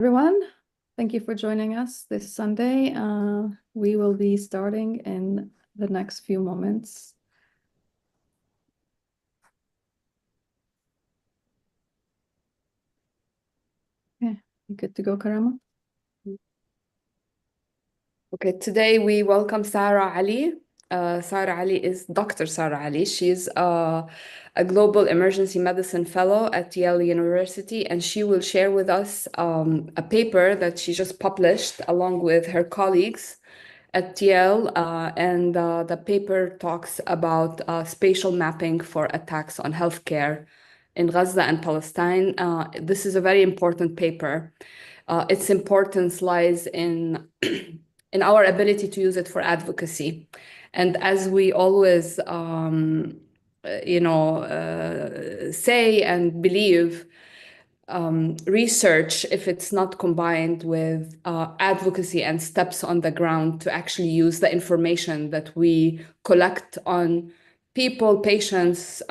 Everyone, thank you for joining us this Sunday. We will be starting in the next few moments. Okay, you good to go, Karama? Okay, today we welcome Sarah Ali. Sarah Ali is Dr. Sarah Ali. She's a global emergency medicine fellow at Yale University, and she will share with us a paper that she just published along with her colleagues at Yale. And the paper talks about spatial mapping for attacks on healthcare in Gaza and Palestine. This is a very important paper. Its importance lies in in our ability to use it for advocacy. And as we always, say and believe, research, if it's not combined with advocacy and steps on the ground to actually use the information that we collect on people, patients,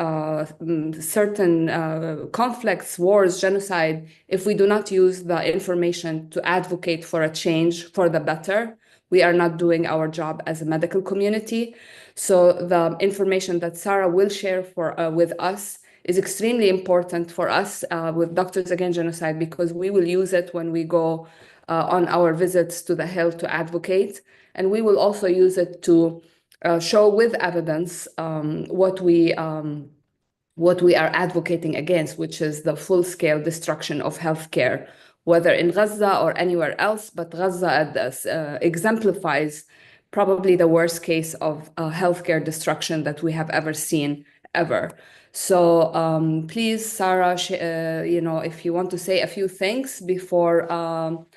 certain conflicts, wars, genocide, if we do not use the information to advocate for a change for the better, we are not doing our job as a medical community. So the information that Sarah will share with us is extremely important for us with Doctors Against Genocide, because we will use it when we go on our visits to the Hill to advocate. And we will also use it to show with evidence what we are advocating against, which is the full-scale destruction of healthcare, whether in Gaza or anywhere else. But Gaza exemplifies probably the worst case of healthcare destruction that we have ever seen, ever. So please, Sarah, if you want to say a few things before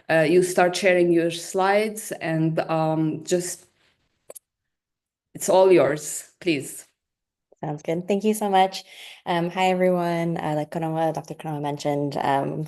you start sharing your slides, and just it's all yours, please. Sounds good. Thank you so much. Hi, everyone. Like Dr. Karama mentioned,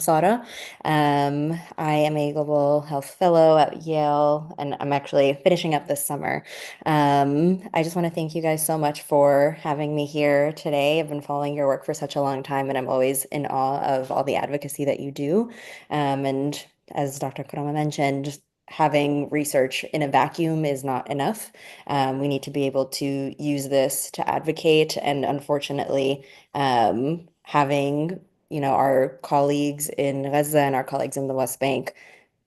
Sara. I am a global health fellow at Yale, and I'm actually finishing up this summer. I just want to thank you guys so much for having me here today. I've been following your work for such a long time, and I'm always in awe of all the advocacy that you do. And as Dr. Karama mentioned, having research in a vacuum is not enough. We need to be able to use this to advocate. And unfortunately, having, our colleagues in Gaza and our colleagues in the West Bank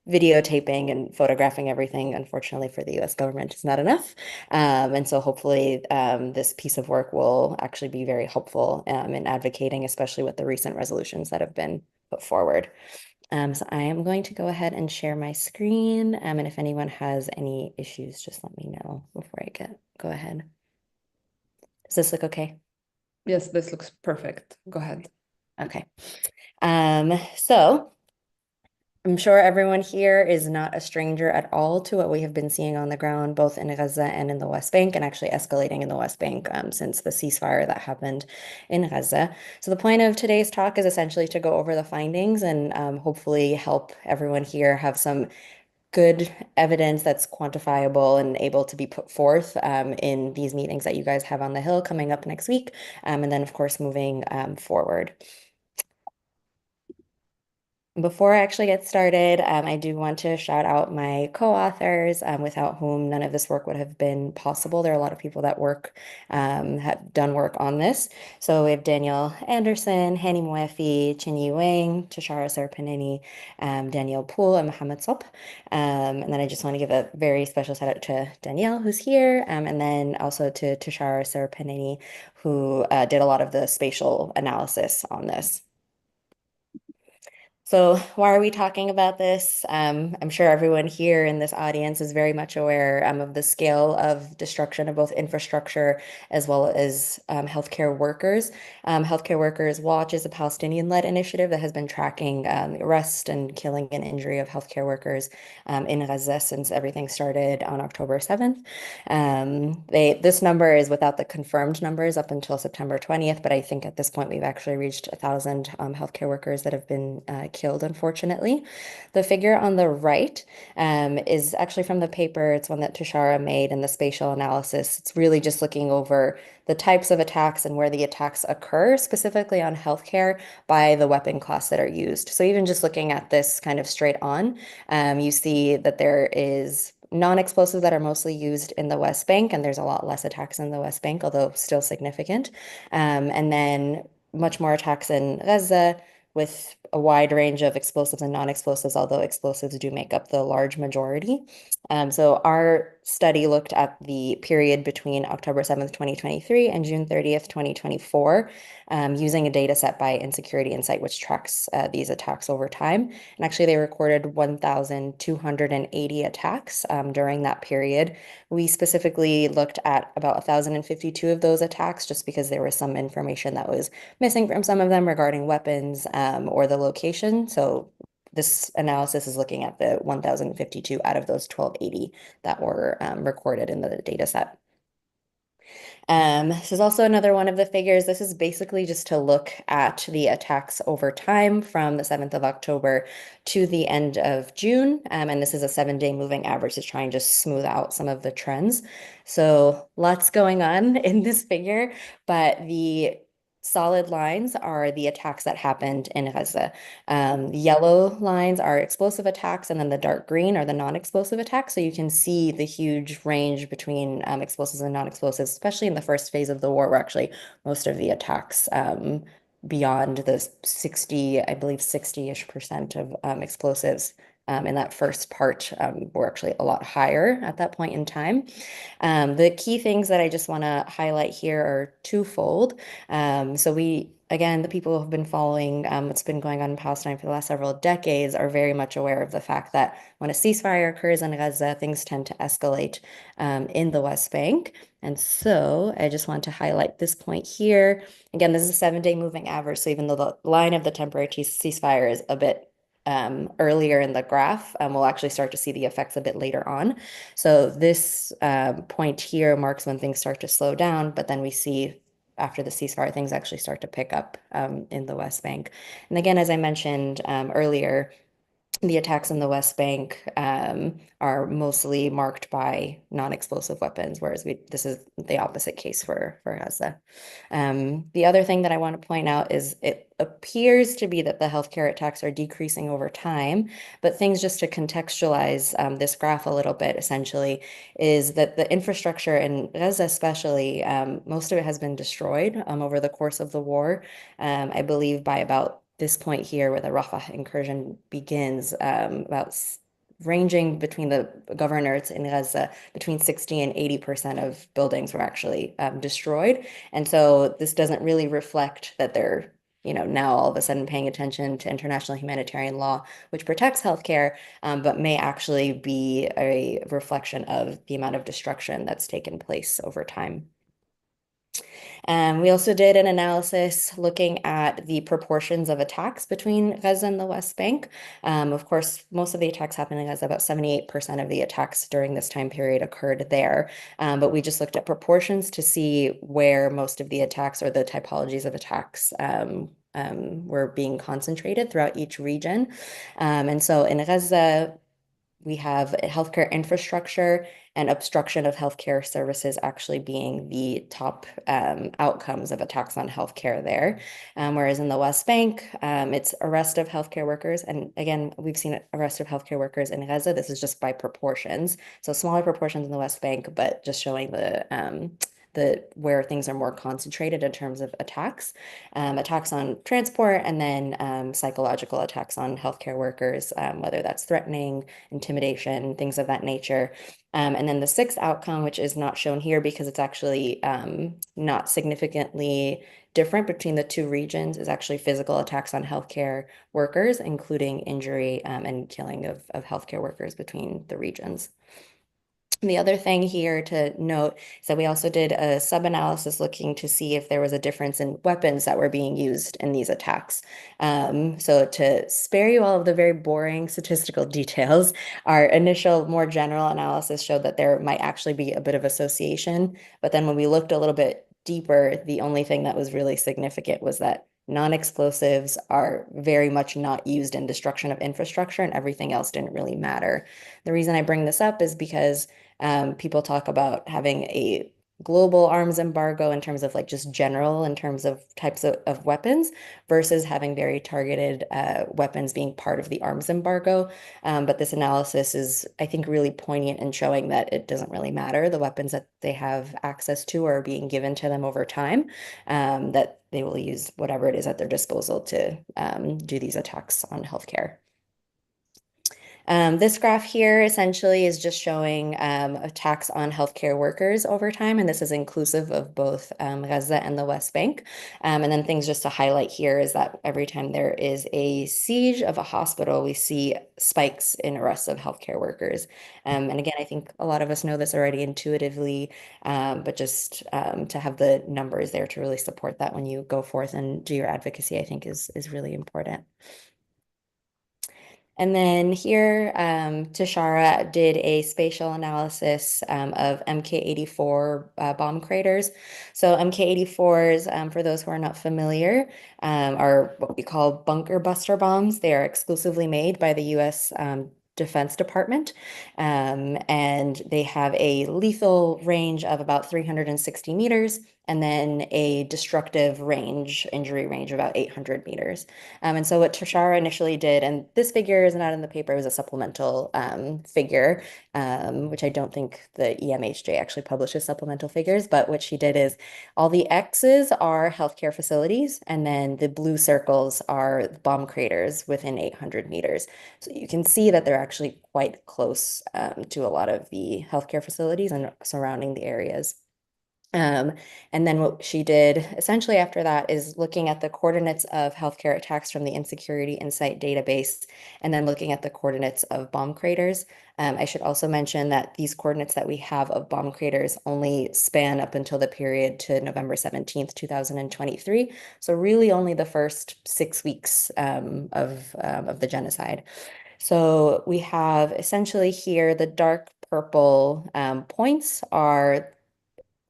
videotaping and photographing everything, unfortunately for the US government, is not enough. And so hopefully this piece of work will actually be very helpful in advocating, especially with the recent resolutions that have been put forward. So I am going to go ahead and share my screen. And if anyone has any issues, just let me know before I go ahead. Does this look okay? Yes, this looks perfect. Go ahead. Okay. So I'm sure everyone here is not a stranger at all to what we have been seeing on the ground, both in Gaza and in the West Bank, and actually escalating in the West Bank since the ceasefire that happened in Gaza. So the point of today's talk is essentially to go over the findings and hopefully help everyone here have some good evidence that's quantifiable and able to be put forth in these meetings that you guys have on the Hill coming up next week. And then, of course, moving forward. Before I actually get started, I do want to shout out my co-authors, without whom none of this work would have been possible. There are a lot of people that have done work on this. So we have Daniel Anderson, Hani Moefi, Chinyi Wang, Tashara Sarpanini, Danielle Poole, and Mohammed Sop. And then I just want to give a very special shout out to Danielle, who's here, and then also to Tashara Sarpanini, who did a lot of the spatial analysis on this. So why are we talking about this? I'm sure everyone here in this audience is very much aware of the scale of destruction of both infrastructure as well as healthcare workers. Healthcare Workers Watch is a Palestinian-led initiative that has been tracking the arrest and killing and injury of healthcare workers in Gaza since everything started on October 7th. This number is without the confirmed numbers up until September 20th, but I think at this point we've actually reached 1,000 healthcare workers that have been killed, unfortunately. The figure on the right is actually from the paper. It's one that Tushara made in the spatial analysis. It's really just looking over the types of attacks and where the attacks occur, specifically on healthcare by the weapon class that are used. So even just looking at this kind of straight on, you see that there is non-explosives that are mostly used in the West Bank, and there's a lot less attacks in the West Bank, although still significant. And then much more attacks in Gaza with a wide range of explosives and non-explosives, although explosives do make up the large majority. So our study looked at the period between October 7th, 2023 and June 30th, 2024, using a data set by Insecurity Insight, which tracks these attacks over time. And actually, they recorded 1,280 attacks during that period. We specifically looked at about 1,052 of those attacks just because there was some information that was missing from some of them regarding weapons or the location. So this analysis is looking at the 1,052 out of those 1,280 that were recorded in the data set. This is also another one of the figures. This is basically just to look at the attacks over time from the 7th of October to the end of June. And this is a 7-day moving average to try and just smooth out some of the trends. So lots going on in this figure, but the solid lines are the attacks that happened in Gaza. The yellow lines are explosive attacks, and then the dark green are the non-explosive attacks. So you can see the huge range between explosives and non-explosives, especially in the first phase of the war, where actually most of the attacks beyond the 60, I believe 60-ish% of explosives in that first part were actually a lot higher at that point in time. The key things that I just want to highlight here are twofold. So again, the people who have been following what's been going on in Palestine for the last several decades are very much aware of the fact that when a ceasefire occurs in Gaza, things tend to escalate in the West Bank. And so I just want to highlight this point here. Again, this is a 7-day moving average. So even though the line of the temporary ceasefire is a bit earlier in the graph, we'll actually start to see the effects a bit later on. So this point here marks when things start to slow down, but then we see after the ceasefire, things actually start to pick up in the West Bank. And again, as I mentioned earlier, the attacks in the West Bank are mostly marked by non-explosive weapons, whereas this is the opposite case for Gaza. The other thing that I want to point out is it appears to be that the healthcare attacks are decreasing over time, but things just to contextualize this graph a little bit, essentially, is that the infrastructure in Gaza especially, most of it has been destroyed over the course of the war. I believe by about this point here where the Rafah incursion begins, about ranging between the governorates in Gaza, between 60 and 80% of buildings were actually destroyed. And so this doesn't really reflect that they're now all of a sudden paying attention to international humanitarian law, which protects healthcare, but may actually be a reflection of the amount of destruction that's taken place over time. We also did an analysis looking at the proportions of attacks between Gaza and the West Bank. Of course, most of the attacks happened in Gaza. About 78% of the attacks during this time period occurred there. But we just looked at proportions to see where most of the attacks or the typologies of attacks were being concentrated throughout each region. And so in Gaza, we have healthcare infrastructure and obstruction of healthcare services actually being the top outcomes of attacks on healthcare there. Whereas in the West Bank, it's arrest of healthcare workers. And again, we've seen arrest of healthcare workers in Gaza. This is just by proportions. So smaller proportions in the West Bank, but just showing the where things are more concentrated in terms of attacks. Attacks on transport, and then psychological attacks on healthcare workers, whether that's threatening, intimidation, things of that nature. And then the sixth outcome, which is not shown here because it's actually not significantly different between the two regions, is actually physical attacks on healthcare workers, including injury and killing of healthcare workers between the regions. The other thing here to note is that we also did a sub-analysis looking to see if there was a difference in weapons that were being used in these attacks. So to spare you all of the very boring statistical details, our initial more general analysis showed that there might actually be a bit of association. But then when we looked a little bit deeper, the only thing that was really significant was that non-explosives are very much not used in destruction of infrastructure, and everything else didn't really matter. The reason I bring this up is because people talk about having a global arms embargo in terms of like just general in terms of types of weapons versus having very targeted weapons being part of the arms embargo. But this analysis is, I think, really poignant in showing that it doesn't really matter. The weapons that they have access to are being given to them over time, that they will use whatever it is at their disposal to do these attacks on healthcare. This graph here essentially is just showing attacks on healthcare workers over time, and this is inclusive of both Gaza and the West Bank. And then things just to highlight here is that every time there is a siege of a hospital, we see spikes in arrests of healthcare workers. And again, I think a lot of us know this already intuitively, but just to have the numbers there to really support that when you go forth and do your advocacy, I think is really important. And then here, Tashara did a spatial analysis of MK84 bomb craters. So MK84s, for those who are not familiar, are what we call bunker buster bombs. They are exclusively made by the U.S. Defense Department, and they have a lethal range of about 360 meters, and then a destructive injury range of about 800 meters. And so what Trishara initially did, and this figure is not in the paper, it was a supplemental figure, which I don't think the EMHJ actually publishes supplemental figures, but what she did is all the X's are healthcare facilities, and then the blue circles are bomb craters within 800 meters. So you can see that they're actually quite close to a lot of the healthcare facilities and surrounding the areas. And then what she did essentially after that is looking at the coordinates of healthcare attacks from the Insecurity Insight database, and then looking at the coordinates of bomb craters. I should also mention that these coordinates that we have of bomb craters only span up until the period to November 17th, 2023. So really only the first 6 weeks of the genocide. So we have essentially here the dark purple points are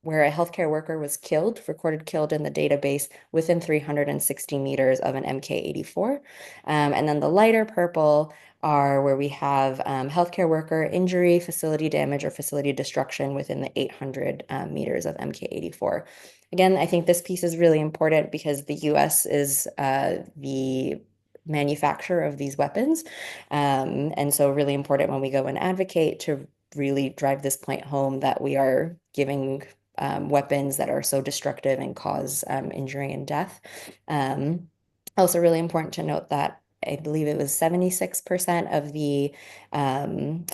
where a healthcare worker was killed, recorded killed in the database within 360 meters of an MK84. And then the lighter purple are where we have healthcare worker injury, facility damage, or facility destruction within the 800 meters of MK84. Again, I think this piece is really important because the US is the manufacturer of these weapons. And so really important when we go and advocate to really drive this point home that we are giving weapons that are so destructive and cause injury and death. Also really important to note that I believe it was 76% of the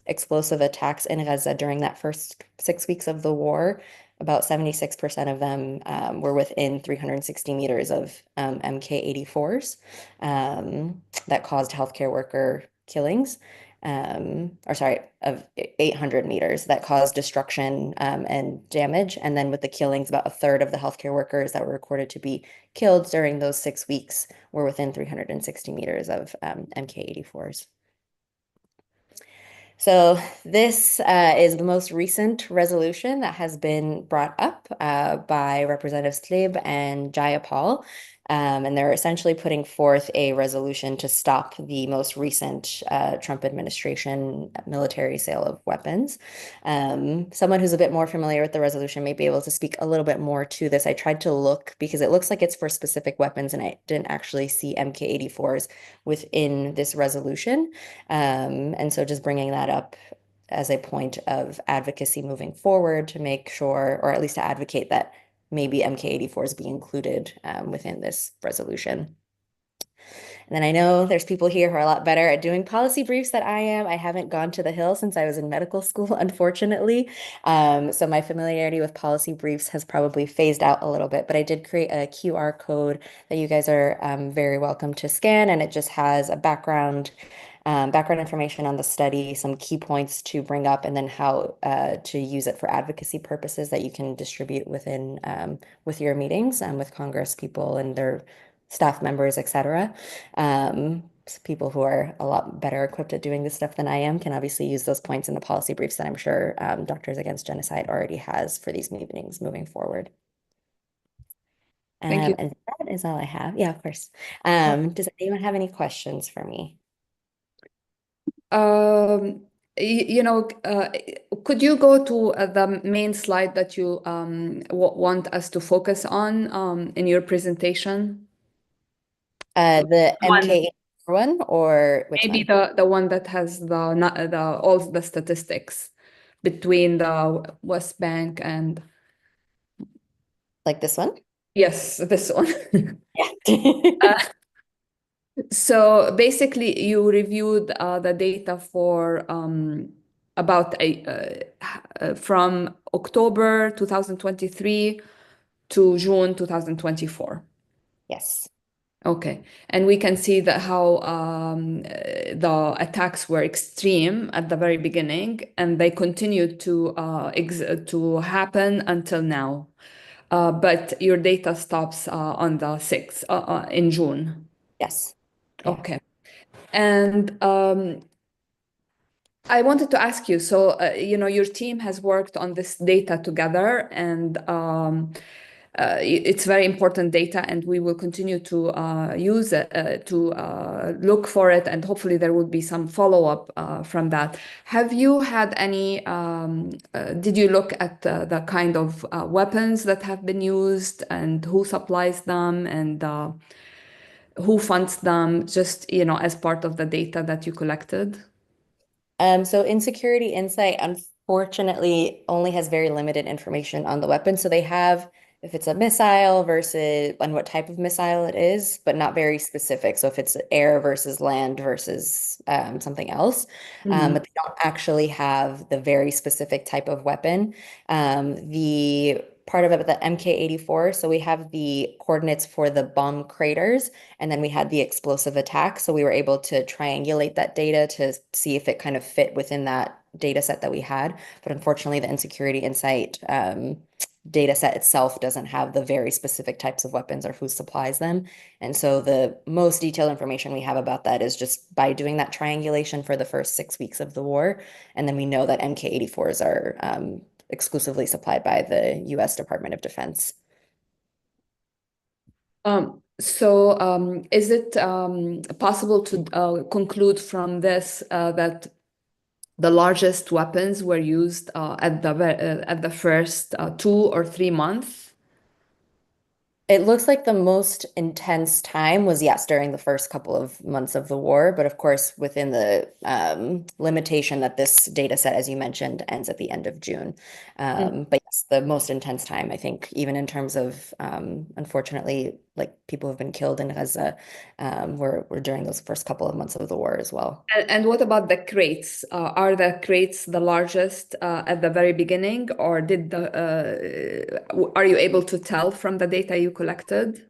explosive attacks in Gaza during that first 6 weeks of the war. About 76% of them were within 360 meters of MK84s that caused healthcare worker killings. Or sorry, of 800 meters that caused destruction and damage. And then with the killings, about a third of the healthcare workers that were recorded to be killed during those 6 weeks were within 360 meters of MK84s. So this is the most recent resolution that has been brought up by Representatives Tlaib and Jayapal. And they're essentially putting forth a resolution to stop the most recent Trump administration military sale of weapons. Someone who's a bit more familiar with the resolution may be able to speak a little bit more to this. I tried to look because it looks like it's for specific weapons, and I didn't actually see MK84s within this resolution. And so just bringing that up as a point of advocacy moving forward to make sure, or at least to advocate that maybe MK84s be included within this resolution. And then I know there's people here who are a lot better at doing policy briefs than I am. I haven't gone to the Hill since I was in medical school, unfortunately. So my familiarity with policy briefs has probably phased out a little bit, but I did create a QR code that you guys are very welcome to scan, and it just has a background information on the study, some key points to bring up, and then how to use it for advocacy purposes that you can distribute within with your meetings with Congress people and their staff members, etc. So people who are a lot better equipped at doing this stuff than I am can obviously use those points in the policy briefs that I'm sure Doctors Against Genocide already has for these meetings moving forward. Thank you. And that is all I have. Yeah, of course. Does anyone have any questions for me? Um, could you go to the main slide that you want us to focus on in your presentation? The One, MK one or which maybe one? the one that has the all the statistics between the West Bank and Like this one? yes, this one. Yeah. So basically, you reviewed the data for about from October 2023 to June 2024. Yes. Okay, and we can see that how the attacks were extreme at the very beginning, and they continued to happen until now. But your data stops on the 6th in June. Yes. Yeah. Okay. And I wanted to ask you, so your team has worked on this data together, and it's very important data, and we will continue to use it to look for it, and hopefully there will be some follow-up from that. Have you had any? Did you look at the kind of weapons that have been used, and who supplies them, and who funds them? Just as part of the data that you collected. So Insecurity Insight, unfortunately, only has very limited information on the weapon. So they have if it's a missile versus and what type of missile it is, but not very specific. So if it's air versus land versus something else, but they don't actually have the very specific type of weapon. The part of it, the MK-84, so we have the coordinates for the bomb craters, and then we had the explosive attack. So we were able to triangulate that data to see if it kind of fit within that data set that we had. But unfortunately, the Insecurity Insight data set itself doesn't have the very specific types of weapons or who supplies them. And so the most detailed information we have about that is just by doing that triangulation for the first 6 weeks of the war. And then we know that MK-84s are exclusively supplied by the US Department of Defense. Is it possible to conclude from this that the largest weapons were used at the first 2 or 3 months? It looks like the most intense time was, yes, during the first couple of months of the war, but of course, within the limitation that this data set, as you mentioned, ends at the end of June. But yes, the most intense time, I think, even in terms of, unfortunately, like people have been killed in Gaza, were during those first couple of months of the war as well. And what about the crates? Are the crates the largest at the very beginning, or are you able to tell from the data you collected?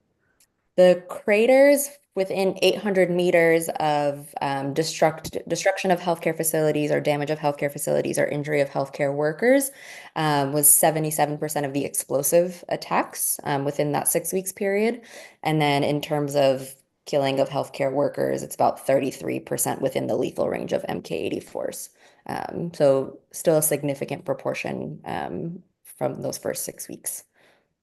The craters within 800 meters of destruction of healthcare facilities or damage of healthcare facilities or injury of healthcare workers was 77% of the explosive attacks within that 6 weeks period. And then in terms of killing of healthcare workers, it's about 33% within the lethal range of MK-84s. So still a significant proportion from those first 6 weeks,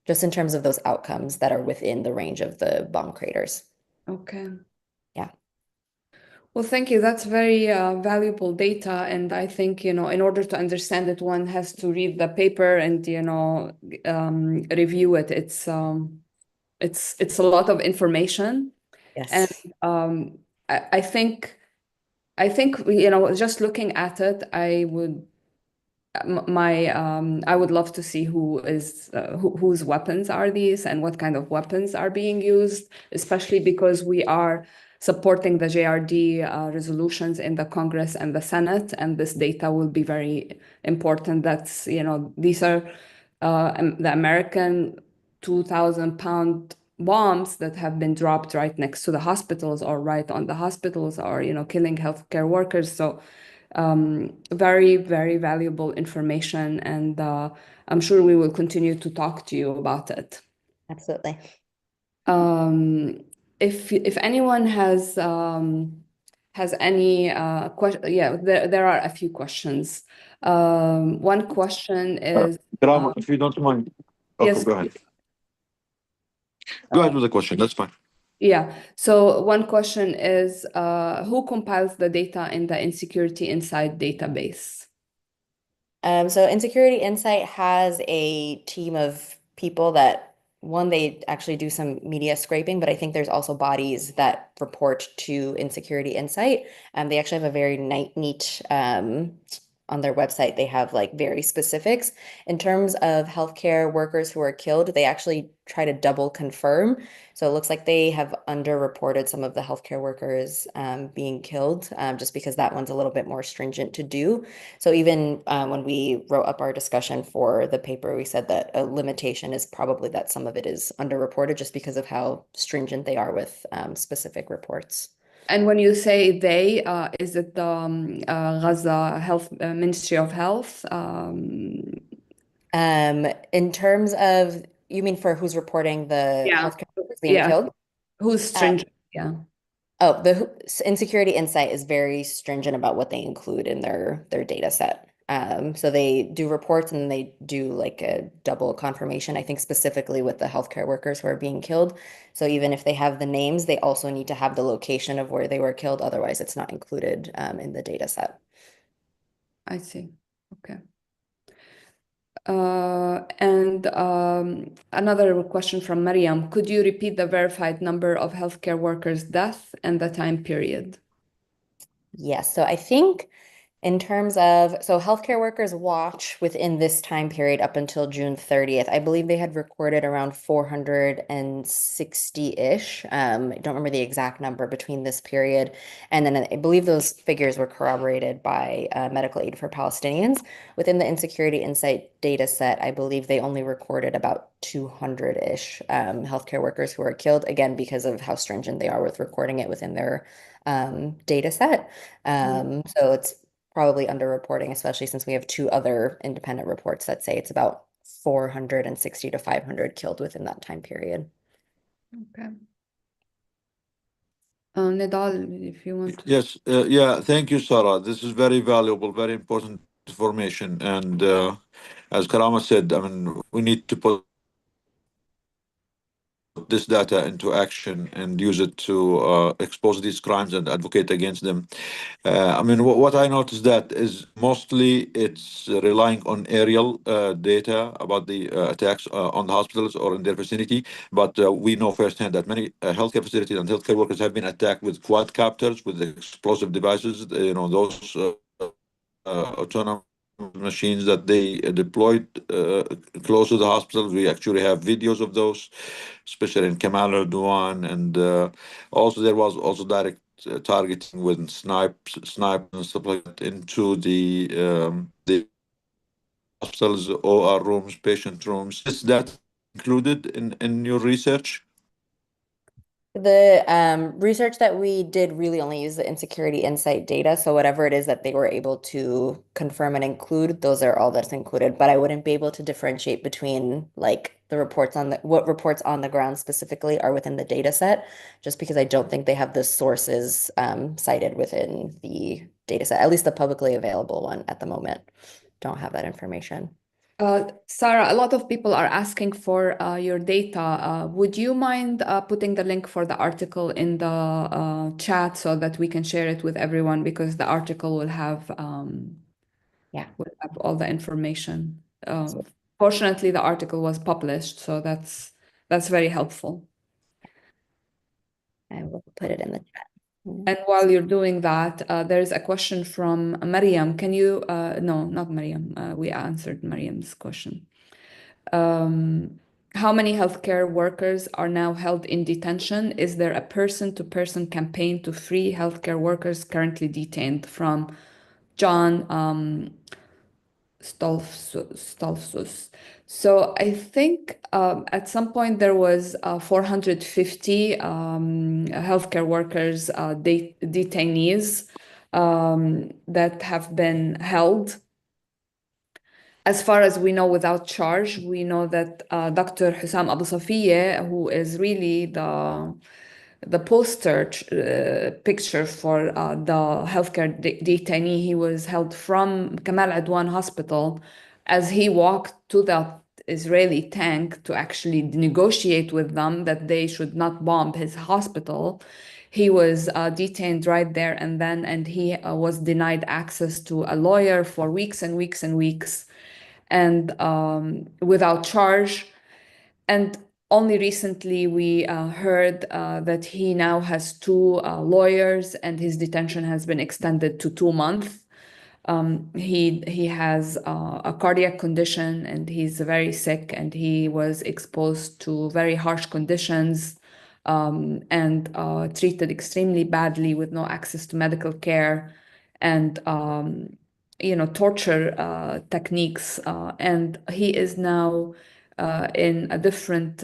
just in terms of those outcomes that are within the range of the bomb craters. Okay. Yeah. Well, thank you. That's very valuable data. And I think, in order to understand it, one has to read the paper and, review it. It's a lot of information. And Yes. I think, just looking at it, I would love to see whose weapons are these and what kind of weapons are being used, especially because we are supporting the JRD resolutions in the Congress and the Senate, and this data will be very important. These are the American 2,000-pound bombs that have been dropped right next to the hospitals or right on the hospitals or, killing healthcare workers. So very, very valuable information, and I'm sure we will continue to talk to you about it. Absolutely. If anyone has any question, yeah, there are a few questions. One question is, Drama, if you don't mind. Okay, yes, go ahead. Go ahead with the question. That's fine. Yeah. So one question is, who compiles the data in the Insecurity Insight database? So Insecurity Insight has a team of people that, one, they actually do some media scraping, but I think there's also bodies that report to Insecurity Insight. They actually have a very neat on their website, they have like very specifics. In terms of healthcare workers who are killed, they actually try to double confirm. So it looks like they have underreported some of the healthcare workers being killed, just because that one's a little bit more stringent to do. So even when we wrote up our discussion for the paper, we said that a limitation is probably that some of it is underreported just because of how stringent they are with specific reports. And when you say they, is it the Gaza Health Ministry of Health? In terms of, you mean for who's reporting the Yeah. healthcare workers being Yeah. killed? Who's stringent? Yeah. Oh, the Insecurity Insight is very stringent about what they include in their data set. So they do reports and they do like a double confirmation, I think specifically with the healthcare workers who are being killed. So even if they have the names, they also need to have the location of where they were killed. Otherwise, it's not included in the data set. I see. Okay. And another question from Mariam. Could you repeat the verified number of healthcare workers' deaths and the time period? Yes, so I think in terms of, so healthcare workers watch within this time period up until June 30th. I believe they had recorded around 460-ish. I don't remember the exact number between this period. And then I believe those figures were corroborated by Medical Aid for Palestinians. Within the Insecurity Insight data set, I believe they only recorded about 200-ish healthcare workers who were killed, again, because of how stringent they are with recording it within their data set. So it's probably underreporting, especially since we have two other independent reports that say it's about 460 to 500 killed within that time period. Okay. Nidal, if you want to. Yes, yeah, thank you, Sarah. This is very valuable, very important information. And as Karama said, I mean, we need to put this data into action and use it to expose these crimes and advocate against them. I mean, what I noticed that is mostly it's relying on aerial data about the attacks on the hospitals or in their vicinity. But we know firsthand that many healthcare facilities and healthcare workers have been attacked with quadcopters, with explosive devices. You know, those autonomous machines that they deployed close to the hospitals. We actually have videos of those, especially in Kamal Erdogan, and also there was also direct targeting with snipes and stuff like that into the hospitals, OR rooms, patient rooms. Is that included in your research? The research that we did really only use the Insecurity Insight data. So whatever it is that they were able to confirm and include, those are all that's included. But I wouldn't be able to differentiate between like the reports on the what reports on the ground specifically are within the data set, just because I don't think they have the sources cited within the data set, at least the publicly available one at the moment. Don't have that information. Sarah, a lot of people are asking for your data. Would you mind putting the link for the article in the chat so that we can share it with everyone? Because the article will have all the information. Fortunately, the article was published, so that's very helpful. I will put it in the chat. And while you're doing that, there's a question from Mariam. Can you, no, not Mariam. We answered Mariam's question. How many healthcare workers are now held in detention? Is there a person-to-person campaign to free healthcare workers currently detained? From John Stolfsus. So I think at some point there was 450 healthcare workers, detainees that have been held. As far as we know, without charge. We know that Dr. Hussam Abu Safiye, who is really the poster picture for the healthcare detainee, he was held from Kamal Adwan Hospital. As he walked to the Israeli tank to actually negotiate with them that they should not bomb his hospital. He was detained right there and then, and he was denied access to a lawyer for weeks and weeks and weeks, and without charge. And only recently we heard that he now has two lawyers, and his detention has been extended to 2 months. He has a cardiac condition, and he's very sick, and he was exposed to very harsh conditions, and treated extremely badly with no access to medical care, and torture techniques. And he is now in a different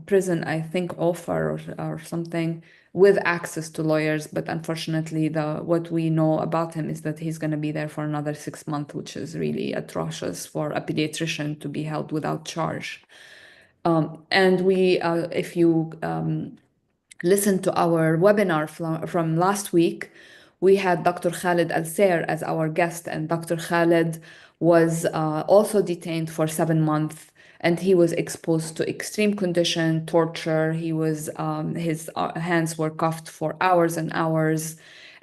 prison, I think, Offer or something, with access to lawyers. But unfortunately, what we know about him is that he's going to be there for another 6 months, which is really atrocious for a pediatrician to be held without charge. And if you listen to our webinar from last week, we had Dr. Khalid Al-Sair as our guest, and Dr. Khalid was also detained for 7 months, and he was exposed to extreme condition, torture. His hands were cuffed for hours and hours.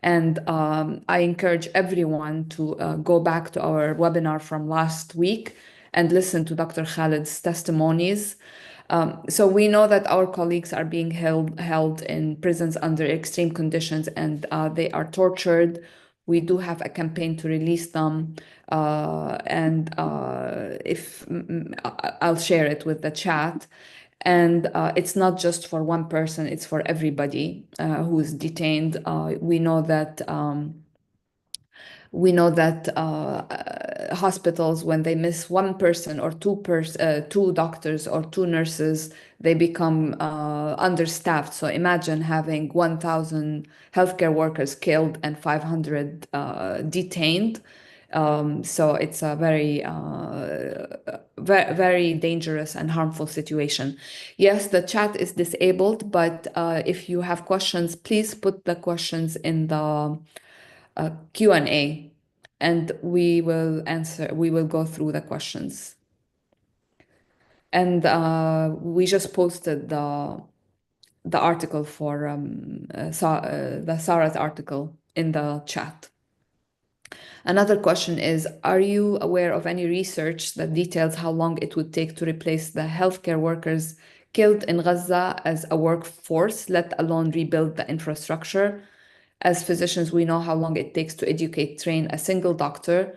And I encourage everyone to go back to our webinar from last week and listen to Dr. Khalid's testimonies. So we know that our colleagues are being held in prisons under extreme conditions, and they are tortured. We do have a campaign to release them, and if I'll share it with the chat. And it's not just for one person; it's for everybody who is detained. We know that hospitals, when they miss one person or two doctors or two nurses, they become understaffed. So imagine having 1,000 healthcare workers killed and 500 detained. So it's a very dangerous and harmful situation. Yes, the chat is disabled, but if you have questions, please put the questions in the Q&A, and we will go through the questions. And we just posted the article for the Sarat article in the chat. Another question is, are you aware of any research that details how long it would take to replace the healthcare workers killed in Gaza as a workforce, let alone rebuild the infrastructure? As physicians, we know how long it takes to educate, train a single doctor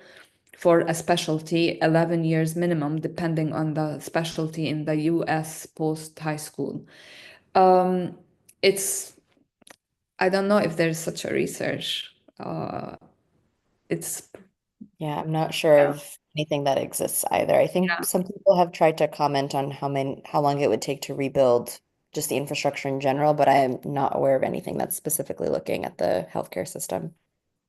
for a specialty, 11 years minimum, depending on the specialty in the US post-high school. I don't know if there's such a research. Yeah, I'm not sure of anything that exists either. I think some people have tried to comment on how long it would take to rebuild just the infrastructure in general, but I am not aware of anything that's specifically looking at the healthcare system.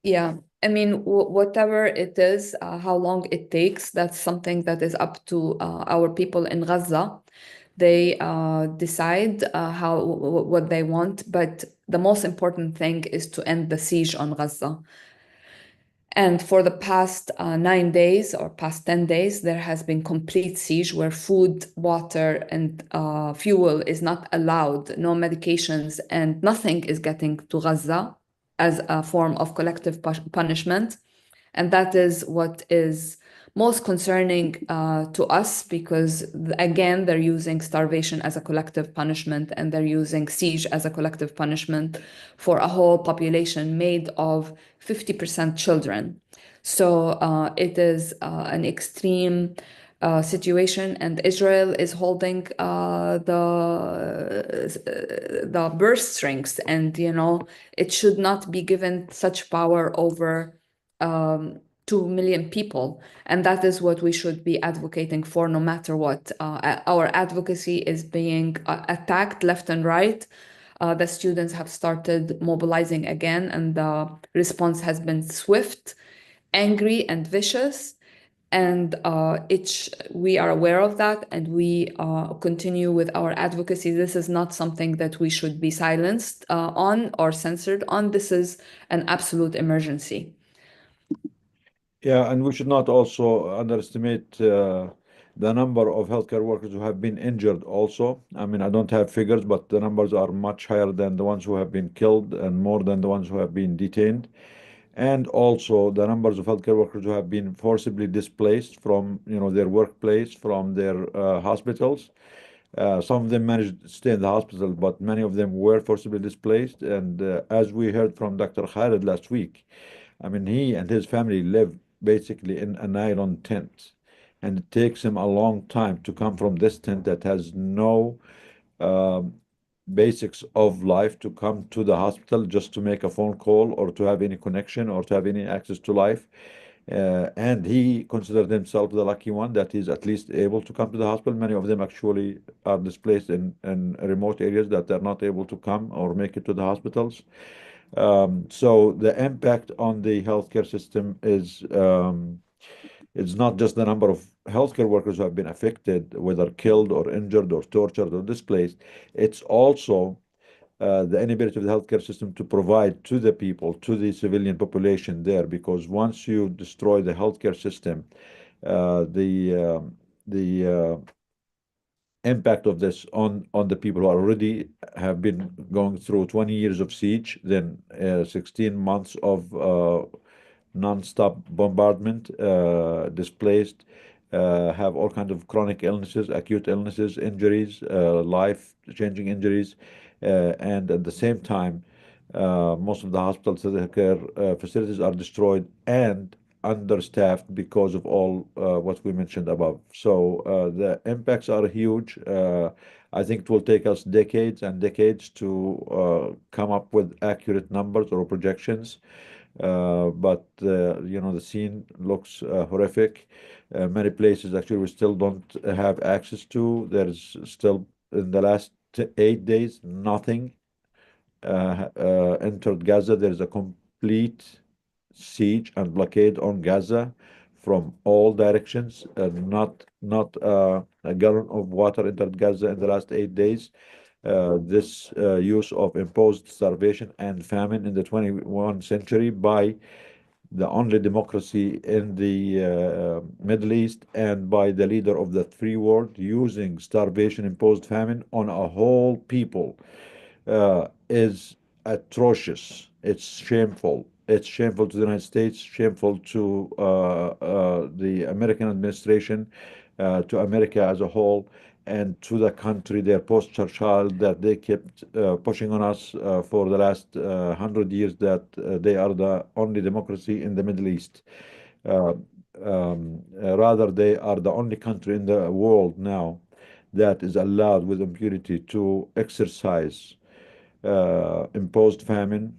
Yeah, I mean, whatever it is, how long it takes, that's something that is up to our people in Gaza. They decide what they want, but the most important thing is to end the siege on Gaza. And for the past 9 days or past 10 days, there has been complete siege where food, water, and fuel is not allowed, no medications, and nothing is getting to Gaza as a form of collective punishment. And that is what is most concerning to us, because again, they're using starvation as a collective punishment, and they're using siege as a collective punishment for a whole population made of 50% children. So it is an extreme situation, and Israel is holding the purse strings, and it should not be given such power over 2 million people. And that is what we should be advocating for, no matter what. Our advocacy is being attacked left and right. The students have started mobilizing again, and the response has been swift, angry, and vicious. And we are aware of that, and we continue with our advocacy. This is not something that we should be silenced on or censored on. This is an absolute emergency. Yeah, and we should not also underestimate the number of healthcare workers who have been injured also. I mean, I don't have figures, but the numbers are much higher than the ones who have been killed and more than the ones who have been detained. And also the numbers of healthcare workers who have been forcibly displaced from, their workplace, from their hospitals. Some of them managed to stay in the hospital, but many of them were forcibly displaced. And as we heard from Dr. Khalid last week, I mean, he and his family live basically in a nylon tent, and it takes him a long time to come from this tent that has no um, basics of life to come to the hospital just to make a phone call or to have any connection or to have any access to life. And he considered himself the lucky one that he's at least able to come to the hospital. Many of them actually are displaced in remote areas that they're not able to come or make it to the hospitals. So the impact on the healthcare system is it's not just the number of healthcare workers who have been affected, whether killed or injured or tortured or displaced. It's also the inability of the healthcare system to provide to the people, to the civilian population there, because once you destroy the healthcare system, the impact of this on the people who already have been going through 20 years of siege, then 16 months of non-stop bombardment, displaced, have all kinds of chronic illnesses, acute illnesses, injuries, life-changing injuries, and at the same time, most of the hospitals and care facilities are destroyed and understaffed because of all what we mentioned above. So the impacts are huge. I think it will take us decades and decades to come up with accurate numbers or projections. But the scene looks horrific. Many places actually we still don't have access to. There's still in the last 8 days nothing entered Gaza. There's a complete siege and blockade on Gaza from all directions. Not a gallon of water entered Gaza in the last 8 days. This use of imposed starvation and famine in the 21st century by the only democracy in the Middle East and by the leader of the free world using starvation, imposed famine on a whole people is atrocious. It's shameful. It's shameful to the United States, shameful to the American administration, to America as a whole, and to the country, their poster child that they kept pushing on us for the last 100 years that they are the only democracy in the Middle East. Uh, Rather, they are the only country in the world now that is allowed with impunity to exercise imposed famine,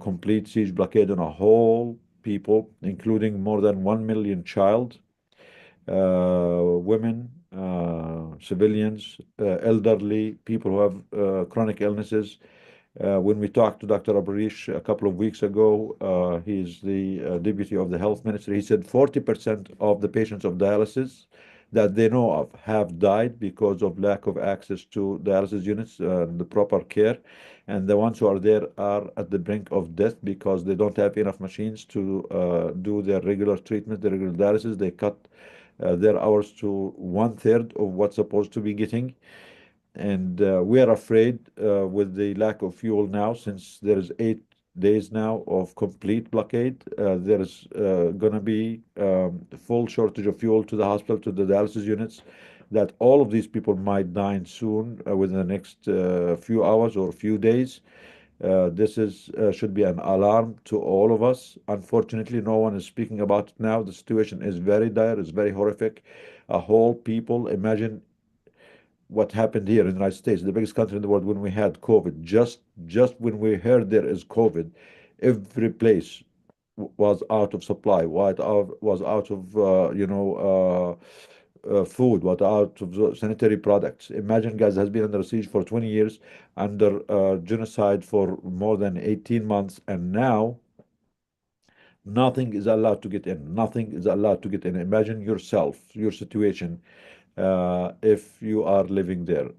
complete siege blockade on a whole people, including more than 1 million child, women, civilians, elderly, people who have chronic illnesses. When we talked to Dr. Abarish a couple of weeks ago, he's the deputy of the health minister. He said 40% of the patients of dialysis that they know of have died because of lack of access to dialysis units and the proper care. And the ones who are there are at the brink of death because they don't have enough machines to do their regular treatment, their regular dialysis. They cut their hours to one-third of what's supposed to be getting. And we are afraid with the lack of fuel now, since there is 8 days now of complete blockade, there is going to be full shortage of fuel to the hospital, to the dialysis units, that all of these people might die soon within the next few hours or few days. This is should be an alarm to all of us. Unfortunately, no one is speaking about it now. The situation is very dire, it's very horrific. A whole people, imagine what happened here in the United States, the biggest country in the world, when we had COVID. Just when we heard there is COVID, every place was out of supply, was out of food, was out of sanitary products. Imagine Gaza has been under siege for 20 years, under genocide for more than 18 months, and now nothing is allowed to get in. Nothing is allowed to get in. Imagine yourself, your situation, if you are living there.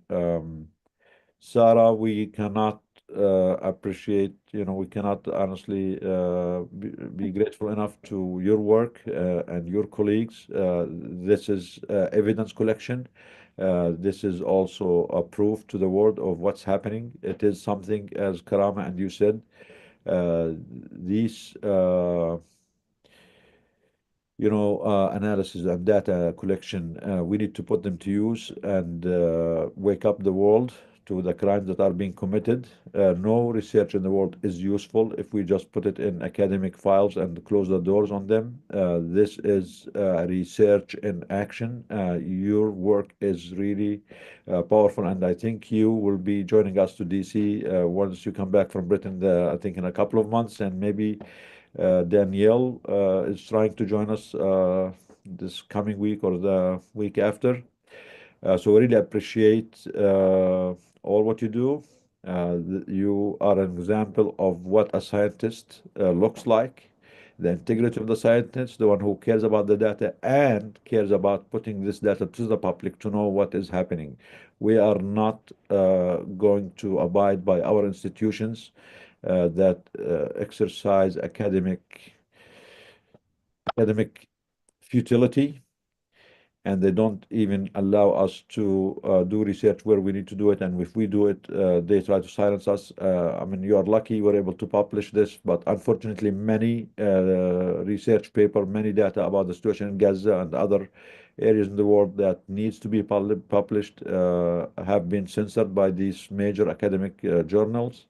Sarah, we cannot appreciate, we cannot honestly be grateful enough to your work and your colleagues. This is evidence collection. This is also a proof to the world of what's happening. It is something, as Karama and you said, these analysis and data collection, we need to put them to use and wake up the world to the crimes that are being committed. No research in the world is useful if we just put it in academic files and close the doors on them. This is research in action. Your work is really powerful, and I think you will be joining us to DC once you come back from Britain, I think in a couple of months, and maybe Danielle is trying to join us this coming week or the week after. So we really appreciate all what you do. You are an example of what a scientist looks like. The integrity of the scientist, the one who cares about the data and cares about putting this data to the public to know what is happening. We are not going to abide by our institutions that exercise academic futility, and they don't even allow us to do research where we need to do it. And if we do it, they try to silence us. I mean, you are lucky you were able to publish this, but unfortunately, many research paper, many data about the situation in Gaza and other areas in the world that needs to be published have been censored by these major academic journals,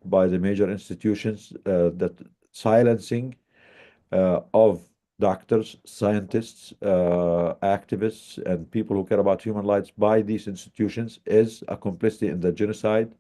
by the major institutions, that silencing of doctors, scientists, activists, and people who care about human rights by these institutions is a complicity in the genocide.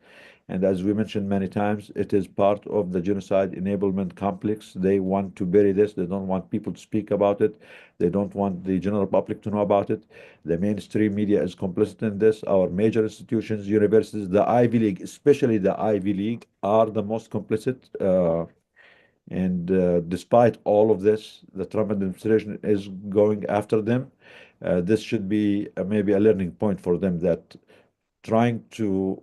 And as we mentioned many times, it is part of the genocide enablement complex. They want to bury this. They don't want people to speak about it. They don't want the general public to know about it. The mainstream media is complicit in this. Our major institutions, universities, the Ivy League, especially the Ivy League, are the most complicit. And despite all of this, the Trump administration is going after them. This should be maybe a learning point for them, that trying to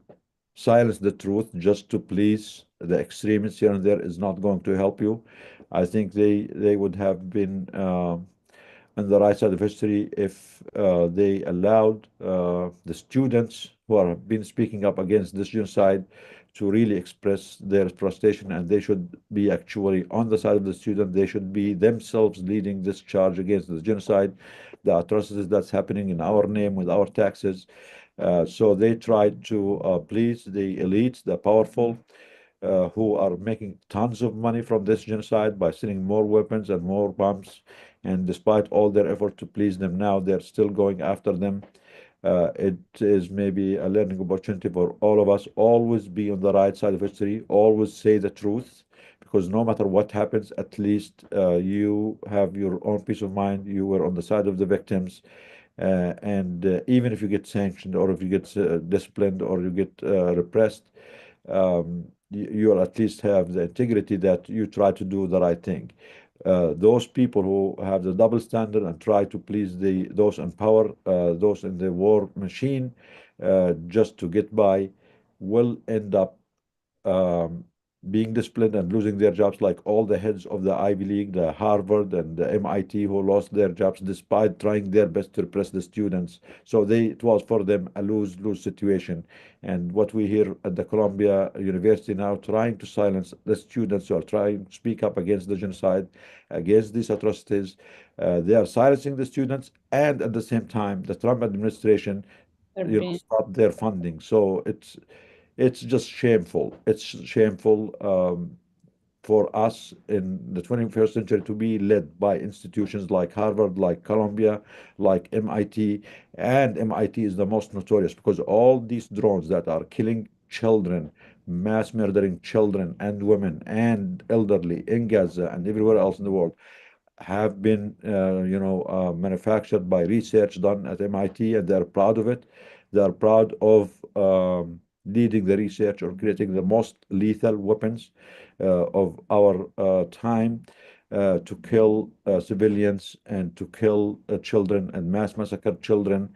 silence the truth just to please the extremists here and there is not going to help you. I think they would have been on the right side of history if they allowed the students who have been speaking up against this genocide to really express their frustration, and they should be actually on the side of the student. They should be themselves leading this charge against the genocide, the atrocities that's happening in our name with our taxes. So they tried to please the elites, the powerful, who are making tons of money from this genocide by sending more weapons and more bombs. And despite all their effort to please them, now they're still going after them. It is maybe a learning opportunity for all of us. Always be on the right side of history. Always say the truth, because no matter what happens, at least you have your own peace of mind. You were on the side of the victims. And even if you get sanctioned, or if you get disciplined, or you get repressed, you'll at least have the integrity that you try to do the right thing. Those people who have the double standard and try to please those in power, those in the war machine, just to get by, will end up um, being disciplined and losing their jobs, like all the heads of the Ivy League, the Harvard and the MIT, who lost their jobs despite trying their best to repress the students. So it was for them a lose-lose situation. And what we hear at the Columbia University now, trying to silence the students who are trying to speak up against the genocide, against these atrocities. They are silencing the students, and at the same time, the Trump administration, stop their funding. So it's just shameful. It's shameful for us in the 21st century to be led by institutions like Harvard, like Columbia, like MIT. And MIT is the most notorious, because all these drones that are killing children, mass murdering children and women and elderly in Gaza and everywhere else in the world, have been, manufactured by research done at MIT, and they're proud of it. They're proud of leading the research or creating the most lethal weapons of our time, to kill civilians and to kill children and mass massacre children.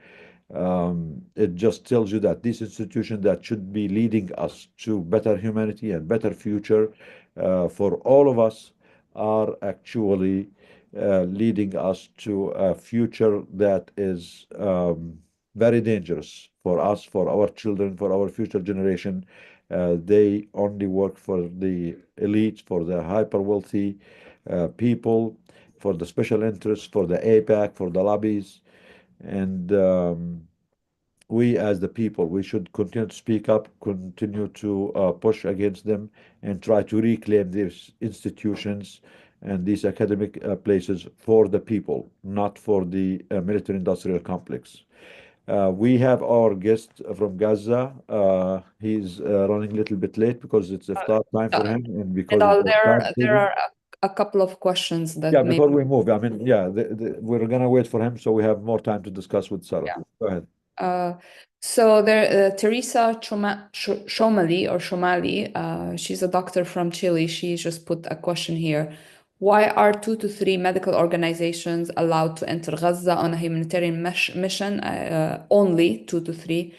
It just tells you that these institutions that should be leading us to better humanity and better future for all of us are actually leading us to a future that is very dangerous for us, for our children, for our future generation. They only work for the elite, for the hyper wealthy people, for the special interests, for the APAC, for the lobbies. And we as the people, we should continue to speak up, continue to push against them, and try to reclaim these institutions and these academic places for the people, not for the military-industrial complex. We have our guest from Gaza. He's running a little bit late because it's iftar time for him and because of the time There saving. are a couple of questions Yeah, that before we move, I mean, yeah, we're gonna wait for him so we have more time to discuss with Sarah. Yeah. Go ahead. So there, Teresa Shomali or Shomali, she's a doctor from Chile. She just put a question here. Why are 2 to 3 medical organizations allowed to enter Gaza on a humanitarian mission? Only 2 to 3.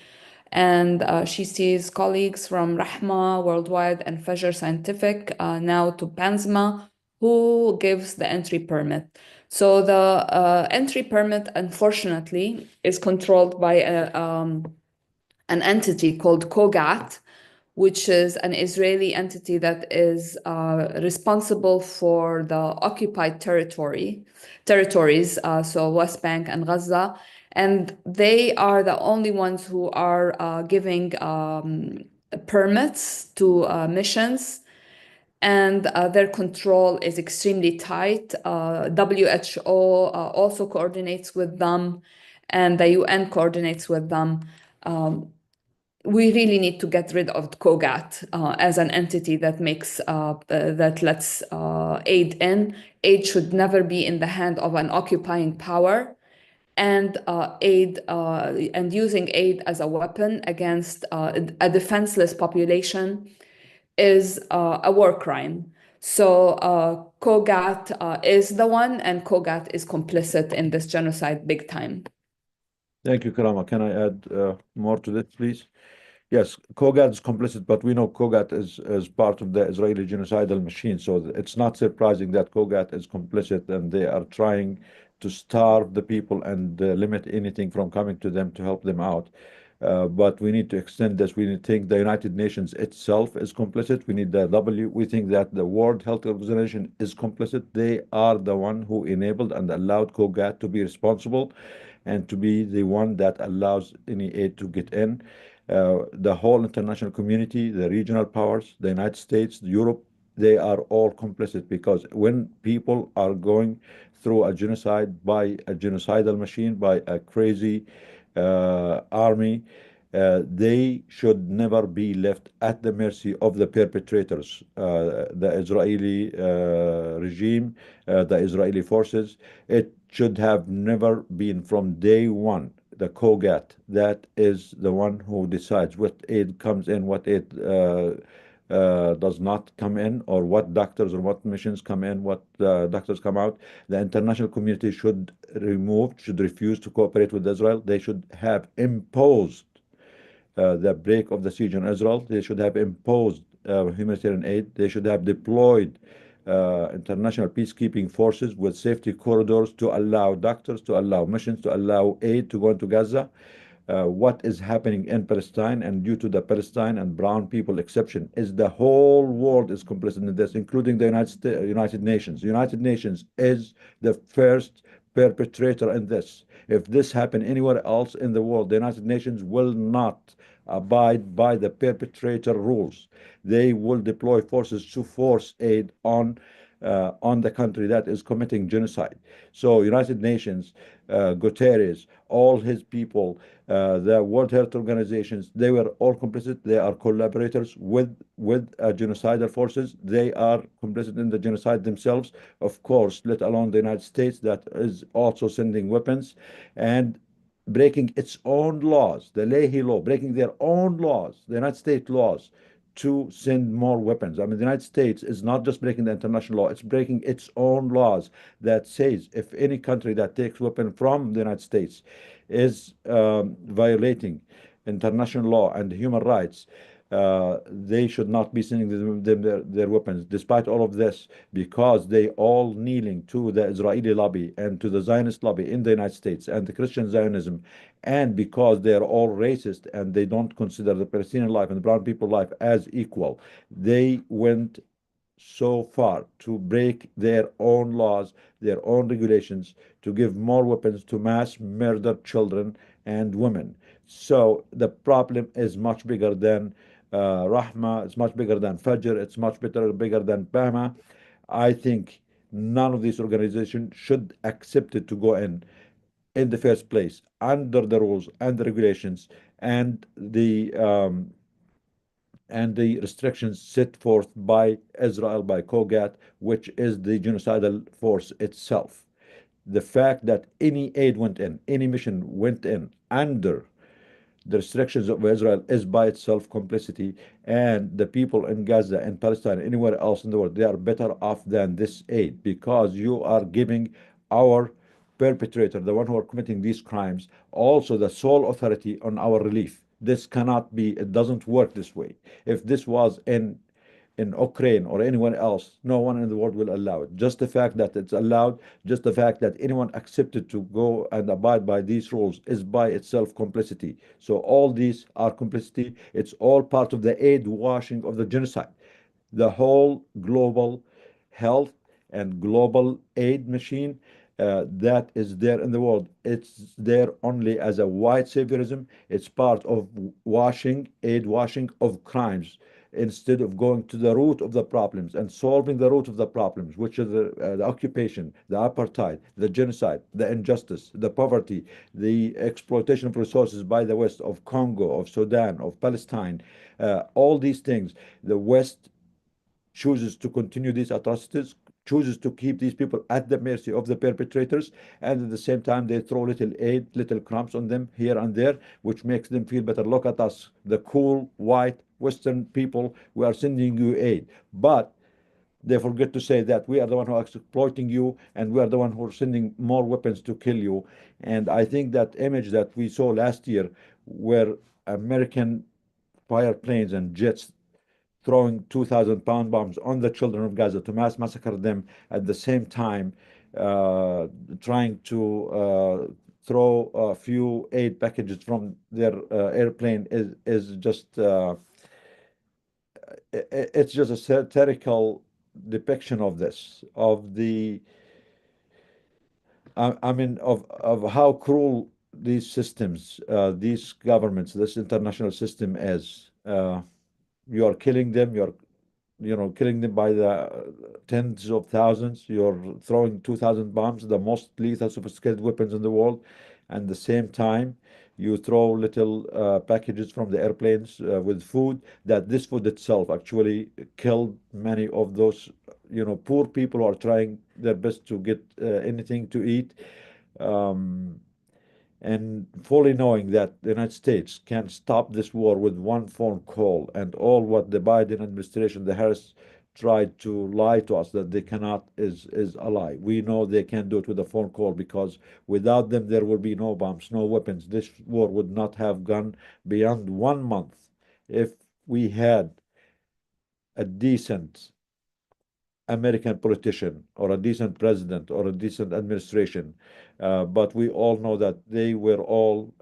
And she sees colleagues from Rahma Worldwide and Fajr Scientific, now to Panzma, who gives the entry permit. So the entry permit, unfortunately, is controlled by an entity called KOGAT, which is an Israeli entity that is responsible for the occupied territories, so West Bank and Gaza. And they are the only ones who are giving permits to missions, and their control is extremely tight. WHO also coordinates with them, and the UN coordinates with them. We really need to get rid of KOGAT as an entity that makes that lets aid in. Aid should never be in the hand of an occupying power, and using aid as a weapon against a defenseless population is a war crime. So KOGAT is the one, and KOGAT is complicit in this genocide big time. Thank you, Karama. Can I add more to this, please? Yes, Kogat is complicit, but we know Kogat is part of the Israeli genocidal machine. So it's not surprising that Kogat is complicit and they are trying to starve the people and limit anything from coming to them to help them out. But we need to extend this. We think the United Nations itself is complicit. We need the W. We think that the World Health Organization is complicit. They are the one who enabled and allowed Kogat to be responsible and to be the one that allows any aid to get in. The whole international community, the regional powers, the United States, Europe, they are all complicit because when people are going through a genocide by a genocidal machine, by a crazy army, they should never be left at the mercy of the perpetrators, the Israeli regime, the Israeli forces. It should have never been from day one the COGAT that is the one who decides what aid comes in, what aid does not come in, or what doctors or what missions come in, what doctors come out. The international community should refuse to cooperate with Israel. They should have imposed the break of the siege on Israel. They should have imposed humanitarian aid. They should have deployed international peacekeeping forces with safety corridors to allow doctors, to allow missions, to allow aid to go into Gaza. What is happening in Palestine, and due to the Palestine and brown people exception, is the whole world is complicit in this, including the United Nations. The United Nations is the first perpetrator in this. If this happened anywhere else in the world, the United Nations will not abide by the perpetrator rules. They will deploy forces to force aid on the country that is committing genocide. So United Nations, Guterres, all his people, the World Health Organizations, they were all complicit. They are collaborators with genocidal forces. They are complicit in the genocide themselves, of course, let alone the United States that is also sending weapons and breaking its own laws, the Leahy law, breaking their own laws, the United States laws, to send more weapons. I mean, the United States is not just breaking the international law, it's breaking its own laws that says if any country that takes weapon from the United States is violating international law and human rights, they should not be sending them their weapons. Despite all of this, because they all kneeling to the Israeli lobby and to the Zionist lobby in the United States and the Christian Zionism, and because they are all racist and they don't consider the Palestinian life and the brown people life as equal, they went so far to break their own laws, their own regulations, to give more weapons to mass murder children and women. So the problem is much bigger than Rahma, it's much bigger than Fajr, it's much bigger than Bama. I think none of these organizations should accept it to go in the first place under the rules and the regulations and the restrictions set forth by Israel, by COGAT, which is the genocidal force itself. The fact that any aid went in, any mission went in under the restrictions of Israel is by itself complicity, and the people in Gaza and Palestine, anywhere else in the world, they are better off than this aid because you are giving our perpetrator, the one who are committing these crimes, also the sole authority on our relief. This cannot be, it doesn't work this way. If this was in Ukraine or anyone else, no one in the world will allow it. Just the fact that it's allowed, just the fact that anyone accepted to go and abide by these rules is by itself complicity. So all these are complicity. It's all part of the aid washing of the genocide. The whole global health and global aid machine that is there in the world. It's there only as a white saviorism. It's part of aid washing of crimes instead of going to the root of the problems and solving the root of the problems, which is the occupation, the apartheid, the genocide, the injustice, the poverty, the exploitation of resources by the West of Congo, of Sudan, of Palestine, all these things. The West chooses to continue these atrocities, chooses to keep these people at the mercy of the perpetrators, and at the same time they throw little aid, little crumbs on them here and there, which makes them feel better. Look at us, the cool white Western people, we are sending you aid. But they forget to say that we are the one who are exploiting you and we are the one who are sending more weapons to kill you. And I think that image that we saw last year where American fire planes and jets throwing 2,000-pound bombs on the children of Gaza to mass massacre them at the same time, trying to throw a few aid packages from their airplane is just it's just a satirical depiction of this, of the I mean of how cruel these systems, these governments, this international system is. You are killing them. You're killing them by the tens of thousands. You're throwing 2,000 bombs, the most lethal, sophisticated weapons in the world. And at the same time, you throw little packages from the airplanes with food. That this food itself actually killed many of those, poor people who are trying their best to get anything to eat. Um, and fully knowing that the United States can stop this war with one phone call, and all what the Biden administration, the Harris tried to lie to us that they cannot is a lie. We know they can do it with a phone call because without them there will be no bombs, no weapons. This war would not have gone beyond 1 month if we had a decent American politician or a decent president or a decent administration. But we all know that they were all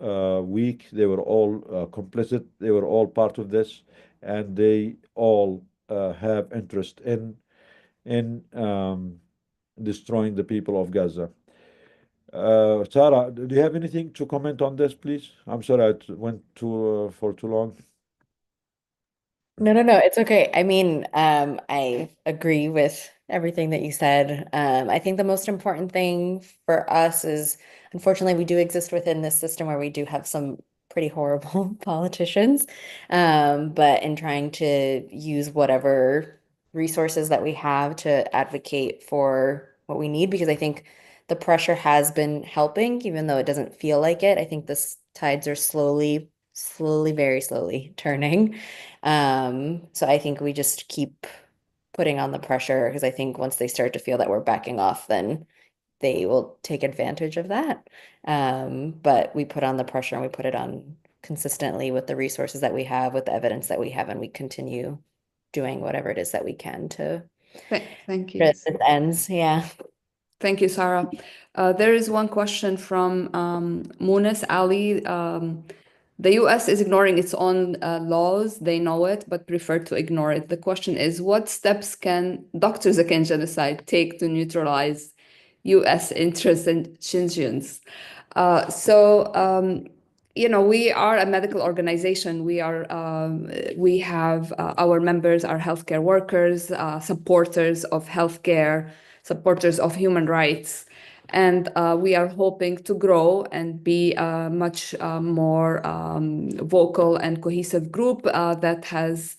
weak, they were all complicit, they were all part of this, and they all have interest in destroying the people of Gaza. Sarah, do you have anything to comment on this, please? I'm sorry I went too for too long. No, it's okay. I mean, I agree with everything that you said. I think the most important thing for us is, unfortunately, we do exist within this system where we do have some pretty horrible politicians. But in trying to use whatever resources that we have to advocate for what we need, because I think the pressure has been helping, even though it doesn't feel like it. I think the tides are slowly slowly, very slowly turning. So I think we just keep putting on the pressure because I think once they start to feel that we're backing off, then they will take advantage of that. But we put on the pressure and we put it on consistently with the resources that we have, with the evidence that we have, and we continue doing whatever it is that we can to Thank you. this ends. Yeah. Thank you, Sarah. There is one question from Munis Ali. The US is ignoring its own laws. They know it, but prefer to ignore it. The question is, what steps can doctors against genocide take to neutralize US interests in Xinjiang? We are a medical organization. We have our members are healthcare workers, supporters of healthcare, supporters of human rights. And we are hoping to grow and be a much more vocal and cohesive group that has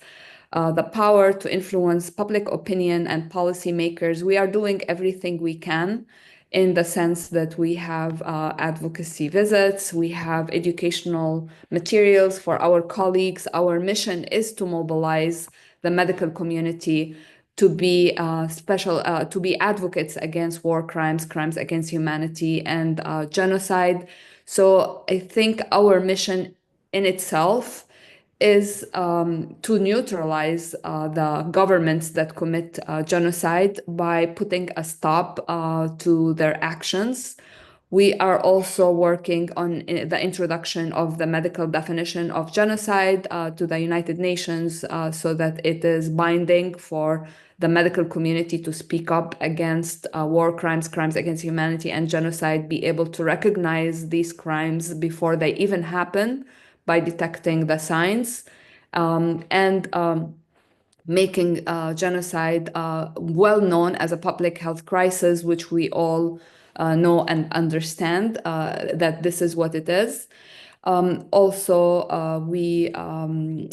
the power to influence public opinion and policymakers. We are doing everything we can in the sense that we have advocacy visits, we have educational materials for our colleagues. Our mission is to mobilize the medical community to be to be advocates against war crimes, crimes against humanity, and genocide. So I think our mission in itself is to neutralize the governments that commit genocide by putting a stop to their actions. We are also working on the introduction of the medical definition of genocide to the United Nations so that it is binding for the medical community to speak up against war crimes, crimes against humanity, and genocide, be able to recognize these crimes before they even happen by detecting the signs and making genocide well known as a public health crisis, which we all know and understand that this is what it is. We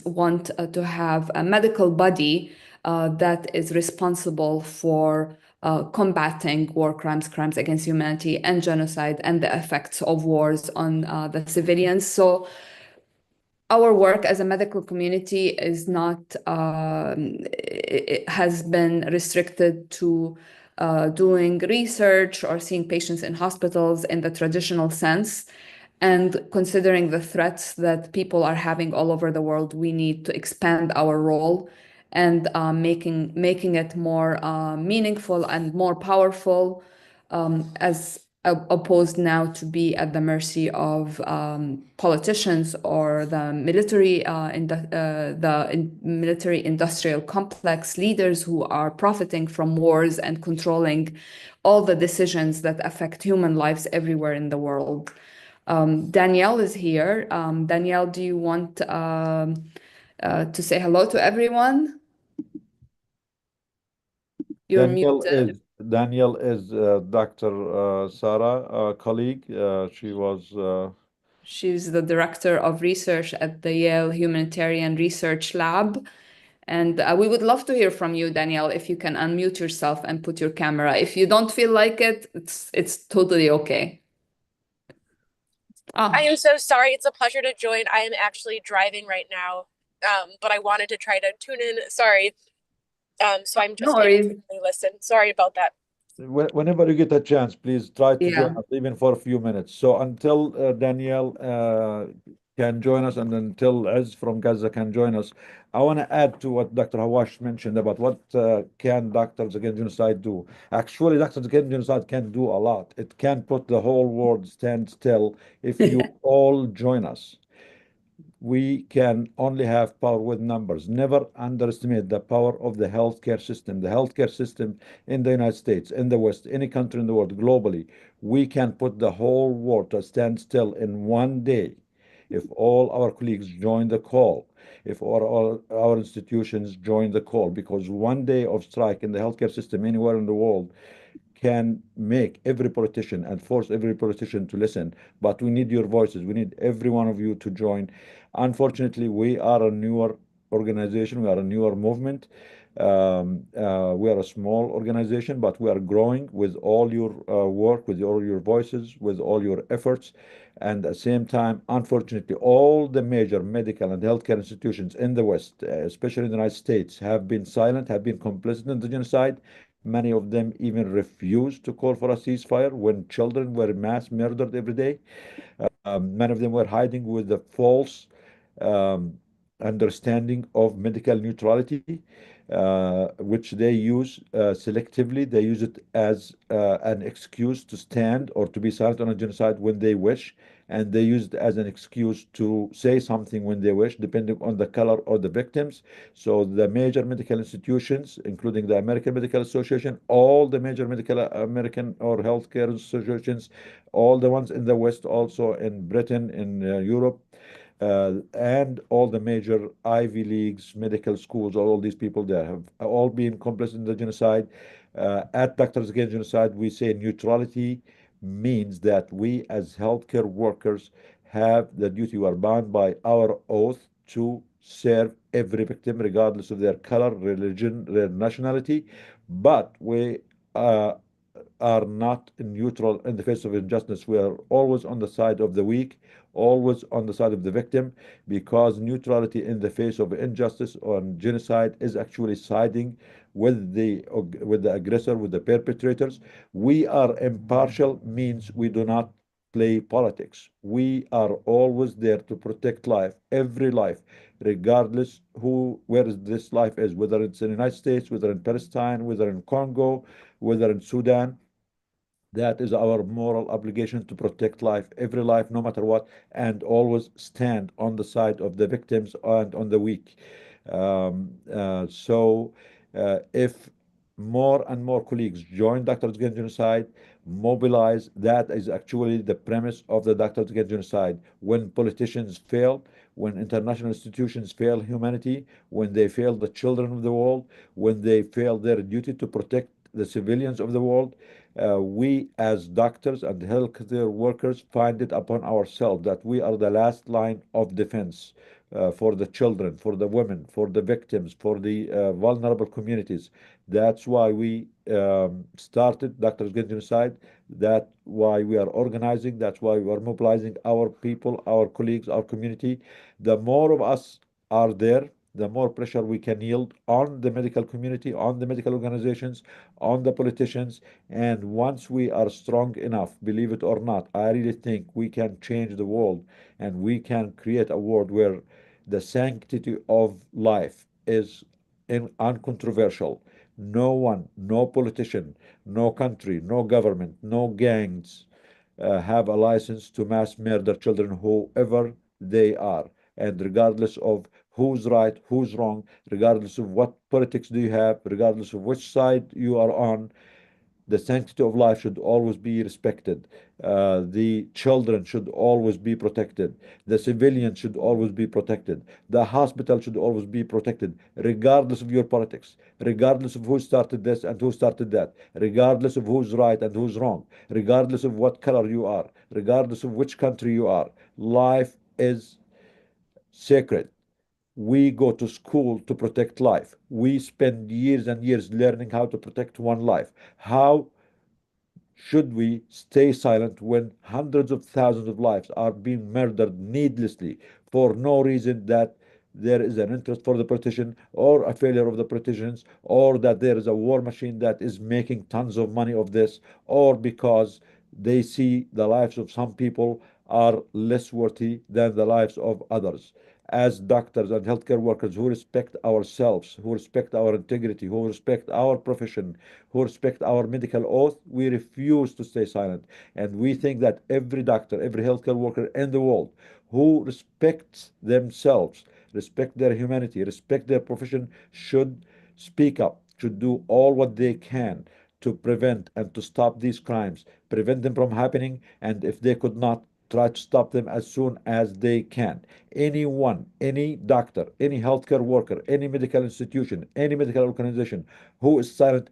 want to have a medical body that is responsible for combating war crimes, crimes against humanity, and genocide, and the effects of wars on the civilians. So our work as a medical community is not, it has been restricted to doing research or seeing patients in hospitals in the traditional sense. And considering the threats that people are having all over the world, we need to expand our role and making it more meaningful and more powerful, as opposed now to be at the mercy of politicians or the military industrial complex leaders who are profiting from wars and controlling all the decisions that affect human lives everywhere in the world. Danielle is here. Danielle, do you want to say hello to everyone? You're muted. Danielle is Dr. Sarah, colleague. She's the director of research at the Yale Humanitarian Research Lab. And we would love to hear from you, Danielle, if you can unmute yourself and put your camera. If you don't feel like it, it's totally okay. I am so sorry. It's a pleasure to join. I am actually driving right now, but I wanted to try to tune in. Sorry. So I'm just able to really listen. Sorry about that. Whenever you get a chance, please try to join Yeah. us, even for a few minutes. So until Danielle can join us and until Ez from Gaza can join us, I want to add to what Dr. Hawash mentioned about what can Doctors Against Genocide do. Actually, Doctors Against Genocide can do a lot. It can put the whole world stand still if you all join us. We can only have power with numbers. Never underestimate the power of the healthcare system. The healthcare system in the United States, in the West, any country in the world, globally, we can put the whole world to stand still in one day if all our colleagues join the call, if all our institutions join the call, because one day of strike in the healthcare system anywhere in the world can make every politician and force every politician to listen. But we need your voices. We need every one of you to join. Unfortunately, we are a newer organization. We are a newer movement. We are a small organization, but we are growing with all your work, with all your voices, with all your efforts. And at the same time, unfortunately, all the major medical and healthcare institutions in the West, especially in the United States, have been silent, have been complicit in the genocide. Many of them even refused to call for a ceasefire when children were mass murdered every day. Many of them were hiding with the false um, understanding of medical neutrality, which they use selectively. They use it as an excuse to stand or to be silent on a genocide when they wish, and they use it as an excuse to say something when they wish, depending on the color of the victims. So the major medical institutions, including the American Medical Association, all the major medical American or healthcare associations, all the ones in the West, also in Britain, in Europe, and all the major Ivy Leagues, medical schools, all these people there have all been complicit in the genocide. At Doctors Against Genocide, we say neutrality means that we as healthcare workers have the duty, we are bound by our oath to serve every victim, regardless of their color, religion, their nationality. But we uh, are not neutral in the face of injustice. We are always on the side of the weak, always on the side of the victim, because neutrality in the face of injustice or genocide is actually siding with the aggressor, with the perpetrators. We are impartial means we do not play politics. We are always there to protect life, every life, regardless where this life is, whether it's in the United States, whether in Palestine, whether in Congo, whether in Sudan. That is our moral obligation to protect life, every life, no matter what, and always stand on the side of the victims and on the weak. If more and more colleagues join Doctors Against Genocide, mobilize, that is actually the premise of the Doctors Against Genocide. When politicians fail, when international institutions fail humanity, when they fail the children of the world, when they fail their duty to protect the civilians of the world, we as doctors and healthcare workers find it upon ourselves that we are the last line of defense for the children, for the women, for the victims, for the vulnerable communities. That's why we started Doctors Against Genocide. That's why we are organizing. That's why we are mobilizing our people, our colleagues, our community. The more of us are there, the more pressure we can yield on the medical community, on the medical organizations, on the politicians. And once we are strong enough, believe it or not, I really think we can change the world and we can create a world where the sanctity of life is uncontroversial. No one, no politician, no country, no government, no gangs have a license to mass murder children, whoever they are. And regardless of who's right, who's wrong, regardless of what politics do you have, regardless of which side you are on, the sanctity of life should always be respected. The children should always be protected. The civilians should always be protected. The hospital should always be protected, regardless of your politics, regardless of who started this and who started that, regardless of who's right and who's wrong, regardless of what color you are, regardless of which country you are. Life is sacred. We go to school to protect life. We spend years and years learning how to protect one life. How should we stay silent when hundreds of thousands of lives are being murdered needlessly for no reason, that there is an interest for the politician or a failure of the politicians, or that there is a war machine that is making tons of money of this, or because they see the lives of some people are less worthy than the lives of others? As doctors and healthcare workers who respect ourselves, who respect our integrity, who respect our profession, who respect our medical oath, we refuse to stay silent. And we think that every doctor, every healthcare worker in the world who respects themselves, respect their humanity, respect their profession, should speak up, should do all what they can to prevent and to stop these crimes, prevent them from happening, and if they could not, try to stop them as soon as they can. Anyone, any doctor, any healthcare worker, any medical institution, any medical organization who is silent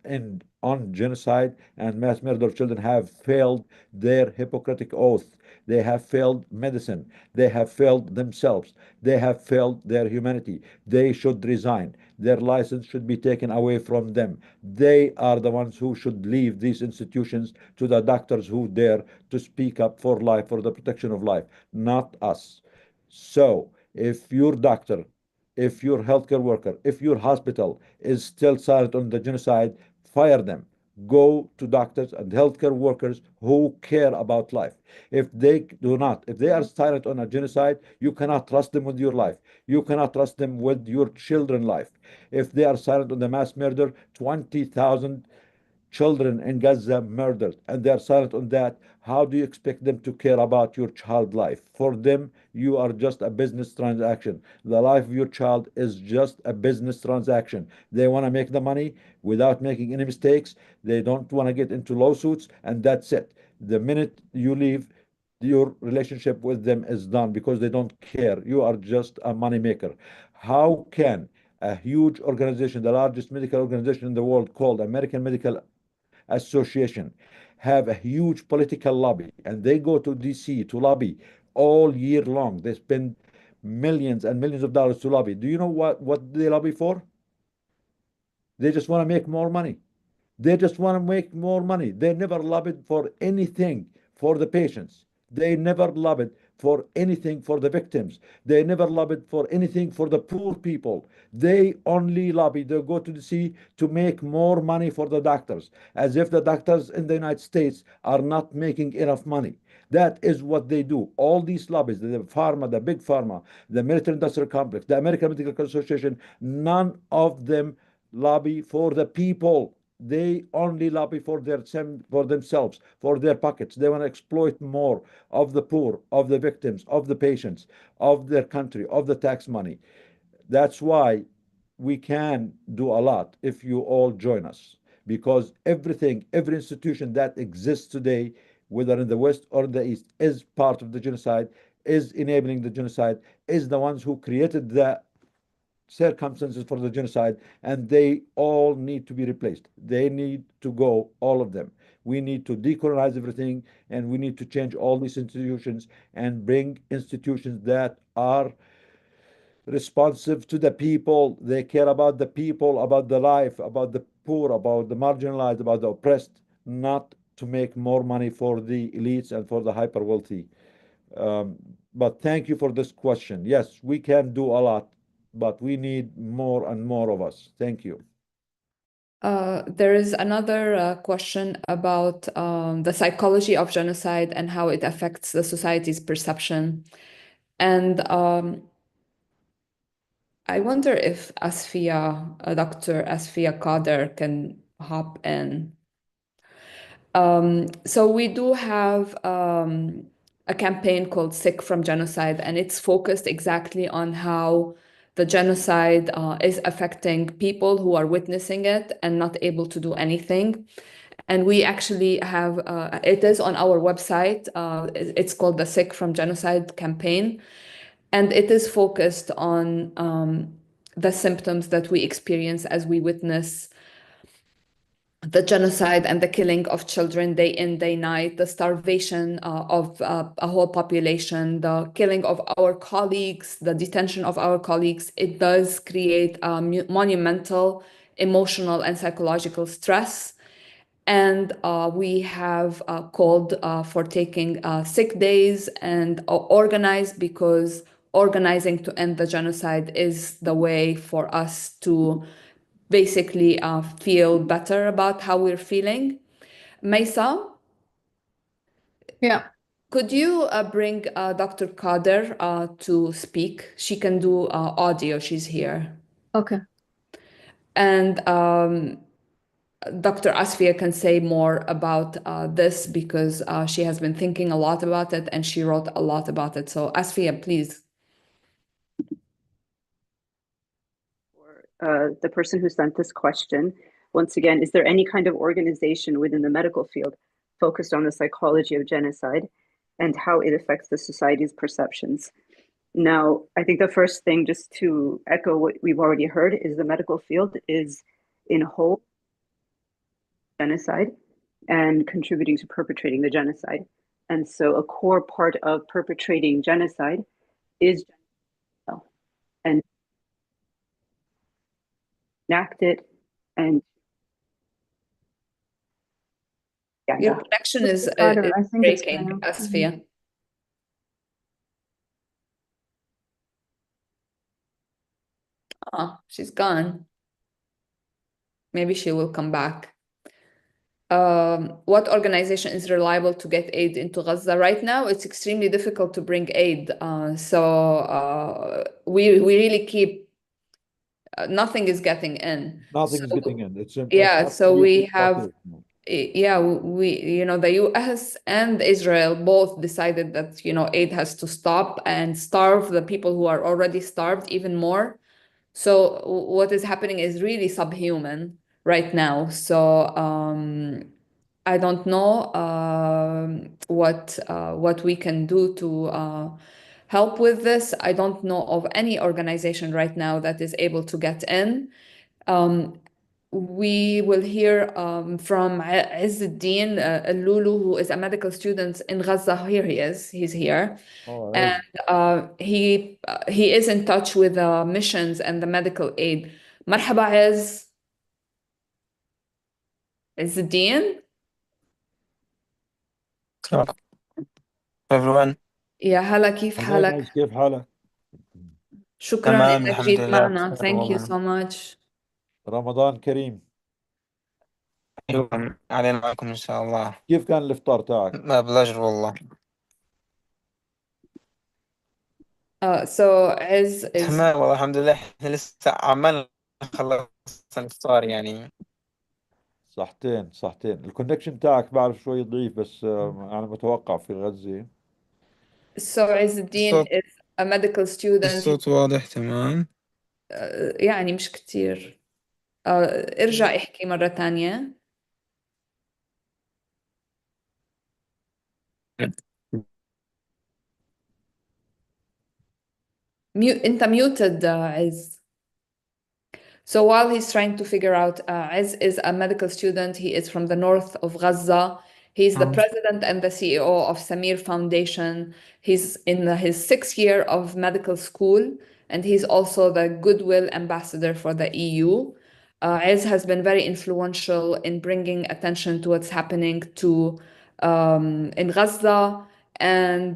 on genocide and mass murder of children have failed their Hippocratic oath. They have failed medicine. They have failed themselves. They have failed their humanity. They should resign. Their license should be taken away from them. They are the ones who should leave these institutions to the doctors who dare to speak up for life, for the protection of life, not us. So, if your doctor, if your healthcare worker, if your hospital is still silent on the genocide, fire them. Go to doctors and healthcare workers who care about life. If they do not, if they are silent on a genocide, you cannot trust them with your life. You cannot trust them with your children's life. If they are silent on the mass murder, 20,000 children in Gaza murdered, and they are silent on that. How do you expect them to care about your child life? For them, you are just a business transaction. The life of your child is just a business transaction. They want to make the money without making any mistakes. They don't want to get into lawsuits, and that's it. The minute you leave, your relationship with them is done because they don't care. You are just a money maker. How can a huge organization, the largest medical organization in the world called American Medical Association, have a huge political lobby, and they go to DC to lobby all year long? They spend millions and millions of dollars to lobby. Do you know what they lobby for? They just want to make more money. They just want to make more money. They never lobbied for anything for the patients. They never lobbied for anything for the victims. They never lobbied for anything for the poor people. They only lobby. They go to the sea to make more money for the doctors, as if the doctors in the United States are not making enough money. That is what they do. All these lobbies, the pharma, the big pharma, the military industrial complex, the American Medical Association, none of them lobby for the people. They only lobby for themselves, for their pockets. They want to exploit more of the poor, of the victims, of the patients, of their country, of the tax money. That's why we can do a lot if you all join us, because everything, every institution that exists today, whether in the West or in the East, is part of the genocide, is enabling the genocide, is the ones who created the circumstances for the genocide, and they all need to be replaced. They need to go, all of them. We need to decolonize everything, and we need to change all these institutions and bring institutions that are responsive to the people. They care about the people, about the life, about the poor, about the marginalized, about the oppressed, not to make more money for the elites and for the hyper wealthy. But thank you for this question. Yes, we can do a lot, but we need more and more of us. Thank you. There is another question about the psychology of genocide and how it affects the society's perception. And I wonder if Dr. Asfia Kader can hop in. So we do have a campaign called Sick from Genocide, and it's focused exactly on how the genocide is affecting people who are witnessing it and not able to do anything. And we actually have, it is on our website. It's called the Sick from Genocide campaign. And it is focused on the symptoms that we experience as we witness the genocide and the killing of children day in, day night, the starvation of a whole population, the killing of our colleagues, the detention of our colleagues. It does create monumental emotional and psychological stress. And we have called for taking sick days and organized, because organizing to end the genocide is the way for us to basically feel better about how we're feeling. Maisa, Yeah. could you bring Dr. Kader to speak? She can do audio, she's here. Okay. And Dr. Asfia can say more about this, because she has been thinking a lot about it and she wrote a lot about it. So Asfia, please. The person who sent this question, once again, is there any kind of organization within the medical field focused on the psychology of genocide and how it affects the society's perceptions? Now, I think the first thing, just to echo what we've already heard, is the medical field is in whole genocide and contributing to perpetrating the genocide. And so a core part of perpetrating genocide is genocide and enact it and Your connection is Carter, I think it's breaking, Pam. Asfia. Oh, she's gone. Maybe she will come back. What organization is reliable to get aid into Gaza? Right now, it's extremely difficult to bring aid. We really keep nothing is getting in. Nothing is So, getting in. It's yeah, so we absolutely have blockade. the US and Israel both decided that, aid has to stop and starve the people who are already starved even more. So what is happening is really subhuman right now. So I don't know what we can do to help with this. I don't know of any organization right now that is able to get in. We will hear from Izzuddin Lulu, who is a medical student in Gaza. Here he is. He's here. Oh, And he is in touch with the missions and the medical aid. مرحبا عز الدين. everyone. يا هلا كيف حالك؟ كيف حالك؟ شكرا تمام إنك الحمد جيت لله معنا. بخير Thank you والله. so much. رمضان كريم. أيوة علينا معكم إن شاء الله. كيف كان الإفطار تاعك؟ ما بلاجر والله. So Iz is تمام والله الحمد لله، إحنا لسه عمال نخلص الإفطار يعني. صحتين الكونكشن تاعك بعرف شوي ضعيف، بس أنا متوقع في غزة. so Izzuddin is a medical student. الصوت واضح تمام. يعني مش كتير. ارجع احكي مرة تانية. انت muted عز. So while he's trying to figure out, Iz is a medical student. He is from the north of Gaza. He's the president and the CEO of Samir Foundation. He's in his 6th year of medical school, and he's also the goodwill ambassador for the EU. Iz has been very influential in bringing attention to what's happening in Gaza, and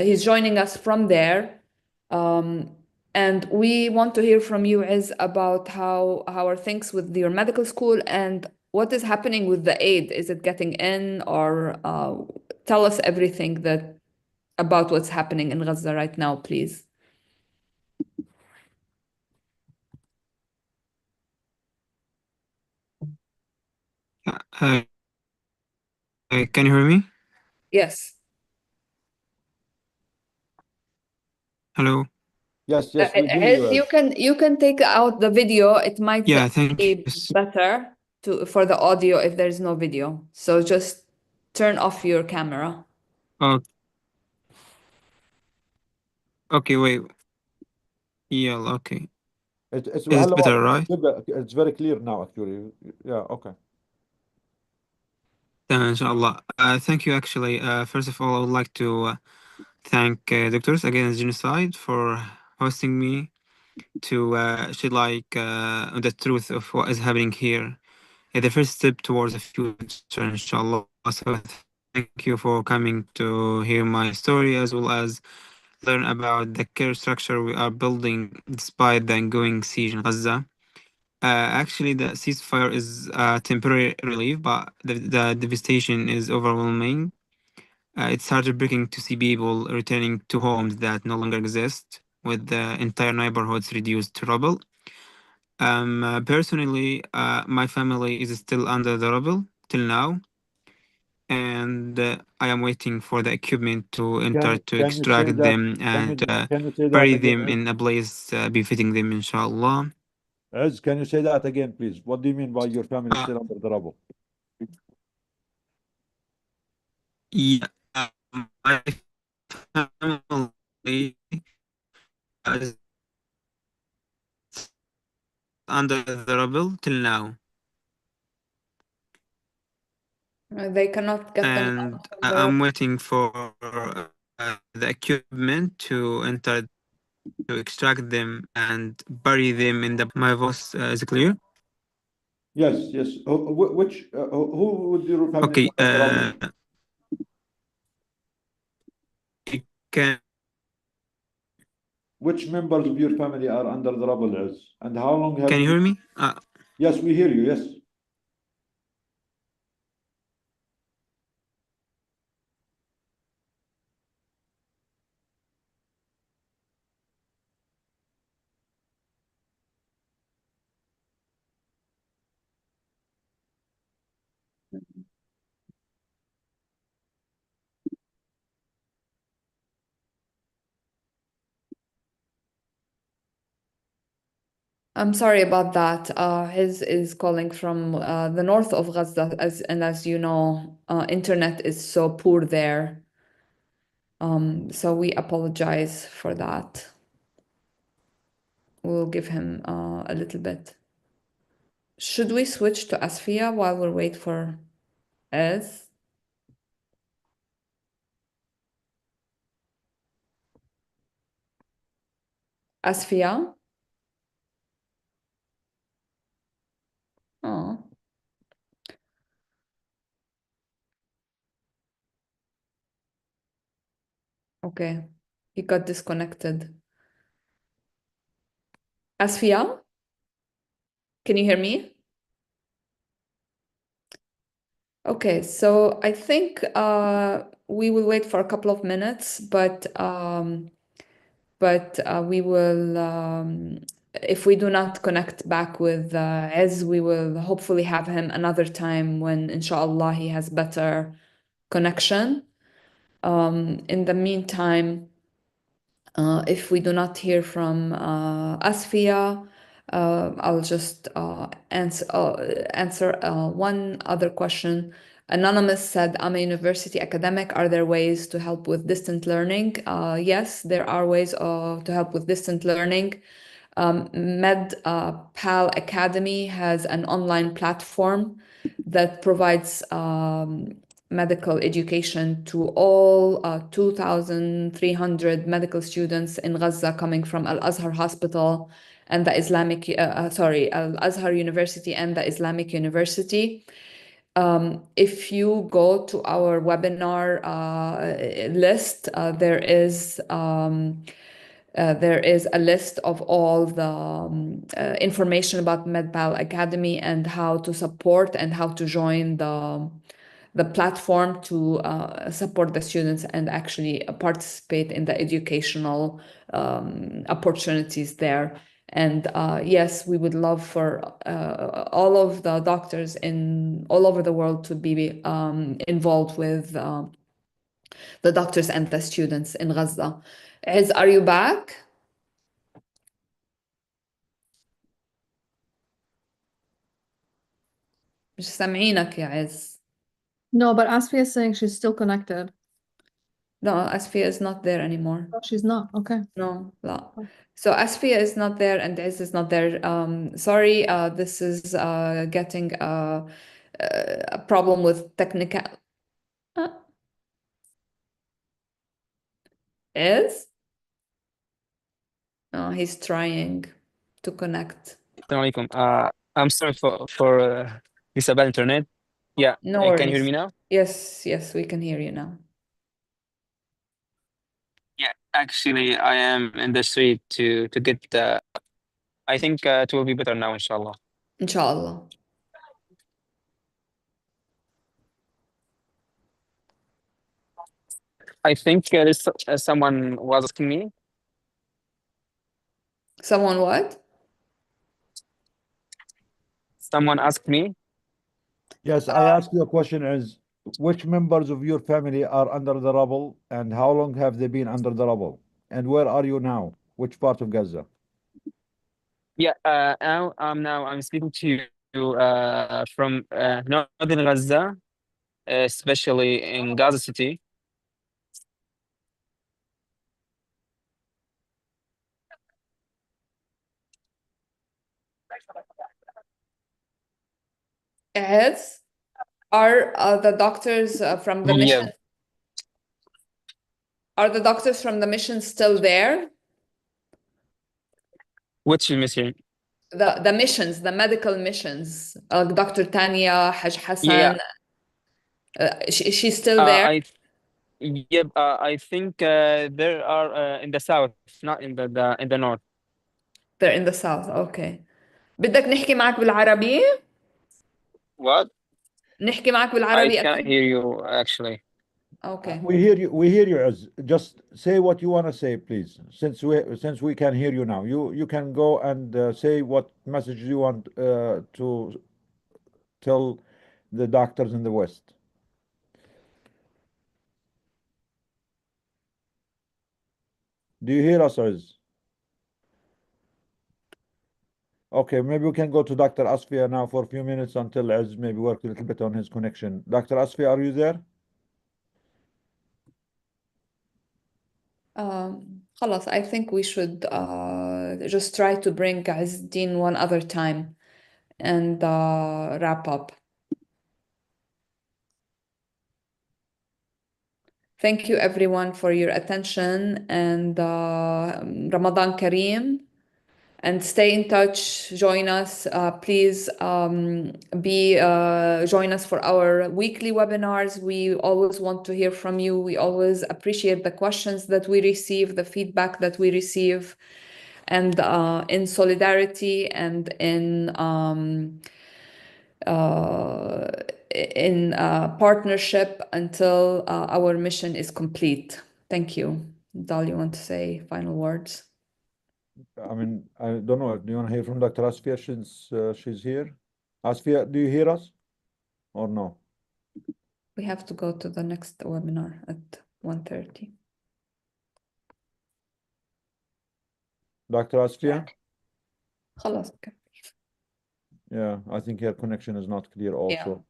he's joining us from there. And we want to hear from you, Iz, about how are things with your medical school and what is happening with the aid. Is it getting in, or tell us everything about what's happening in Gaza right now, please. Can you hear me? Yes. Hello. Yes, we hear you can take out the video. It might thank be you. better for the audio if there's no video. So just turn off your camera. Okay, wait. Yeah, okay. It's better, right? It's very clear now, actually. Yeah, okay. Inshallah. Thank you, actually. First of all, I would like to thank Doctors Against Genocide for hosting me to shed light on the truth of what is happening here. The first step towards the future, inshallah. So thank you for coming to hear my story, as well as learn about the care structure we are building despite the ongoing siege in Gaza. Actually, the ceasefire is temporary relief, but the devastation is overwhelming. It's heartbreaking to see people returning to homes that no longer exist, with the entire neighborhoods reduced to rubble. Personally, my family is still under the rubble till now, and I am waiting for the equipment to enter to extract them and bury them in a place befitting them, inshallah. Ez, can you say that again, please? What do you mean by your family still under the rubble? Yeah, my family is under the rubble till now. They cannot get them and out from the I'm waiting for the equipment to enter to extract them and bury them in the. My voice is clear? Yes, yes. Who would your family Okay. under the rubble? You can Which members of your family are under the rubble, Is? And how long have you you? hear me? Yes, we hear you. Yes. I'm sorry about that. His is calling from the north of Gaza, as you know, internet is so poor there. So we apologize for that. We'll give him a little bit. Should we switch to Asfia while we wait for Ez? Asfia? Oh. Okay. He got disconnected. Asfia? Can you hear me? Okay, so I think we will wait for a couple of minutes, but we will, if we do not connect back with Ez, we will hopefully have him another time when, inshallah, he has better connection. In the meantime, if we do not hear from Asfia, I'll just answer one other question. Anonymous said, I'm a university academic. Are there ways to help with distant learning? Yes, there are ways to help with distant learning. MedPal Academy has an online platform that provides medical education to all 2,300 medical students in Gaza coming from Al Azhar Hospital and the Al Azhar University and the Islamic University. If you go to our webinar list, there is a list of all the information about MedPal Academy and how to support and how to join the platform to support the students and actually participate in the educational opportunities there. And yes, we would love for all of the doctors in all over the world to be involved with the doctors and the students in Gaza. Are you back? مش سامعينك يا عز. No, but Asfia is saying she's still connected. No, Asfia is not there anymore. Oh, she's not. Okay. No, لا. So Asfia is not there and Ez is not there. Sorry, this is getting a problem with technical. Ez? Oh, he's trying to connect. Assalamu alaikum. I'm sorry for this bad internet. Yeah, No can you hear worries. me now? Yes, we can hear you now. Yeah, actually, I am in the street to get the. I think it will be better now, inshallah. Inshallah. I think there's someone was asking me. Someone what? Someone asked me. Yes, I ask you a question is which members of your family are under the rubble and how long have they been under the rubble? And where are you now? Which part of Gaza? Yeah, now I'm speaking to you from northern Gaza, especially in Gaza City. Ez? Are the doctors from the Yeah. mission? Are the doctors from the mission still there? Which mission? The missions, the medical missions, Dr. Tanya, Haj Yeah. Hassan, she's still there? I think there are in the south, not in in the north. They're in the south, okay. بدك نحكي معك بالعربي؟ What? نحكي معك I بالعربي can't أكيد؟ hear you actually. Okay. We hear you. We hear you. As just say what you want to say, please. Since we can hear you now, you can go and say what message you want to tell the doctors in the West. Do you hear us, Iz? Okay, maybe we can go to Dr. Asfia now for a few minutes until Ez maybe work a little bit on his connection. Dr. Asfia, are you there? خلاص, I think we should just try to bring Azzdin one other time and wrap up. Thank you everyone for your attention and Ramadan Kareem. And stay in touch, join us. Please join us for our weekly webinars. We always want to hear from you. We always appreciate the questions that we receive, the feedback that we receive, and in solidarity and in partnership until our mission is complete. Thank you. Dal, you want to say final words? I mean, I don't know. Do you want to hear from Dr. Asfia since she's here? Asfia, do you hear us or no? We have to go to the next webinar at 1:30. Dr. Asfia? خلاص. Okay. Yeah, I think her connection is not clear Yeah. also.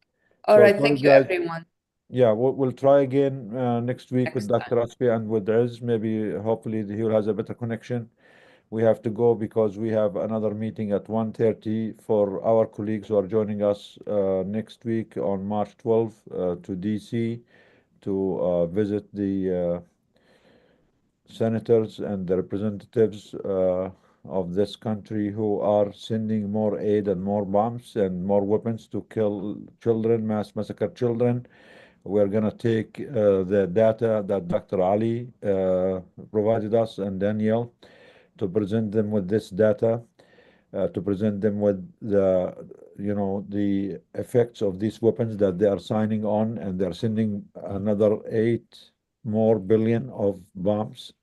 All So right. sorry, Thank you, guys. everyone. Yeah, we'll try again next week with Next Dr. Asfia and with Ez. Maybe, hopefully, he has a better connection. We have to go because we have another meeting at 1:30 for our colleagues who are joining us next week on March 12th to DC to visit the senators and the representatives of this country who are sending more aid and more bombs and more weapons to kill children, mass massacre children. We're going to take the data that Dr. Ali provided us and Danielle to present them with this data, to present them with the effects of these weapons that they are signing on, and they're sending another 8 more billion of bombs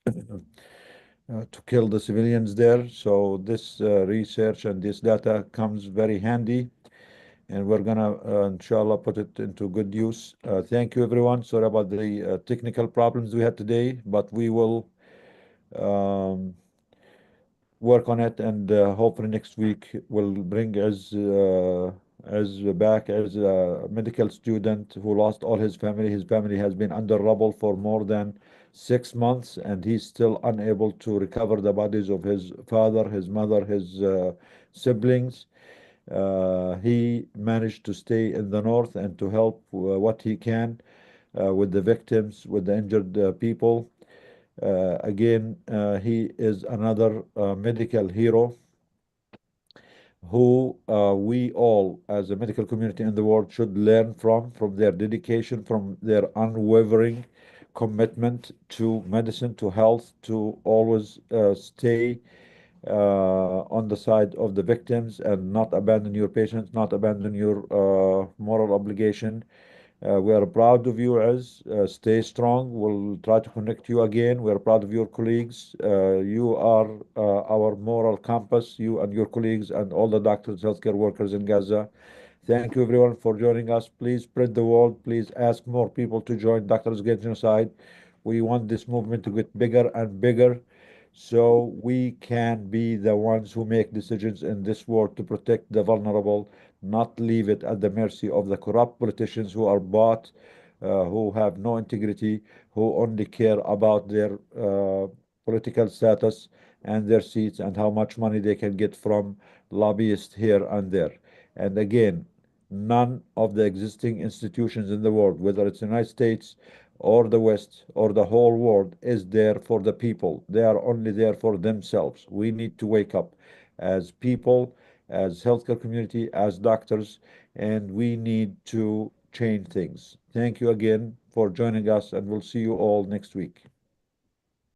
to kill the civilians there. So this research and this data comes very handy, and we're gonna inshallah put it into good use. Thank you everyone. Sorry about the technical problems we had today, but we will work on it, and hopefully next week we'll bring as back as a medical student who lost all his family. His family has been under rubble for more than 6 months, and he's still unable to recover the bodies of his father, his mother, his siblings. He managed to stay in the north and to help what he can with the victims, with the injured people. Again, he is another medical hero who we all, as a medical community in the world, should learn from their dedication, from their unwavering commitment to medicine, to health, to always stay on the side of the victims and not abandon your patients, not abandon your moral obligation. We are proud of you, Az. Stay strong. We'll try to connect you again. We are proud of your colleagues. You are our moral compass, you and your colleagues and all the doctors, healthcare workers in Gaza. Thank you, everyone, for joining us. Please spread the word. Please ask more people to join Doctors Against Genocide. We want this movement to get bigger and bigger so we can be the ones who make decisions in this world to protect the vulnerable, not leave it at the mercy of the corrupt politicians who are bought, who have no integrity, who only care about their political status and their seats and how much money they can get from lobbyists here and there. And again, None of the existing institutions in the world, whether it's the United States or the West or the whole world, is there for the people. They are only there for themselves. We need to wake up as people, as healthcare community, as doctors, and we need to change things. Thank you again for joining us, and we'll see you all next week.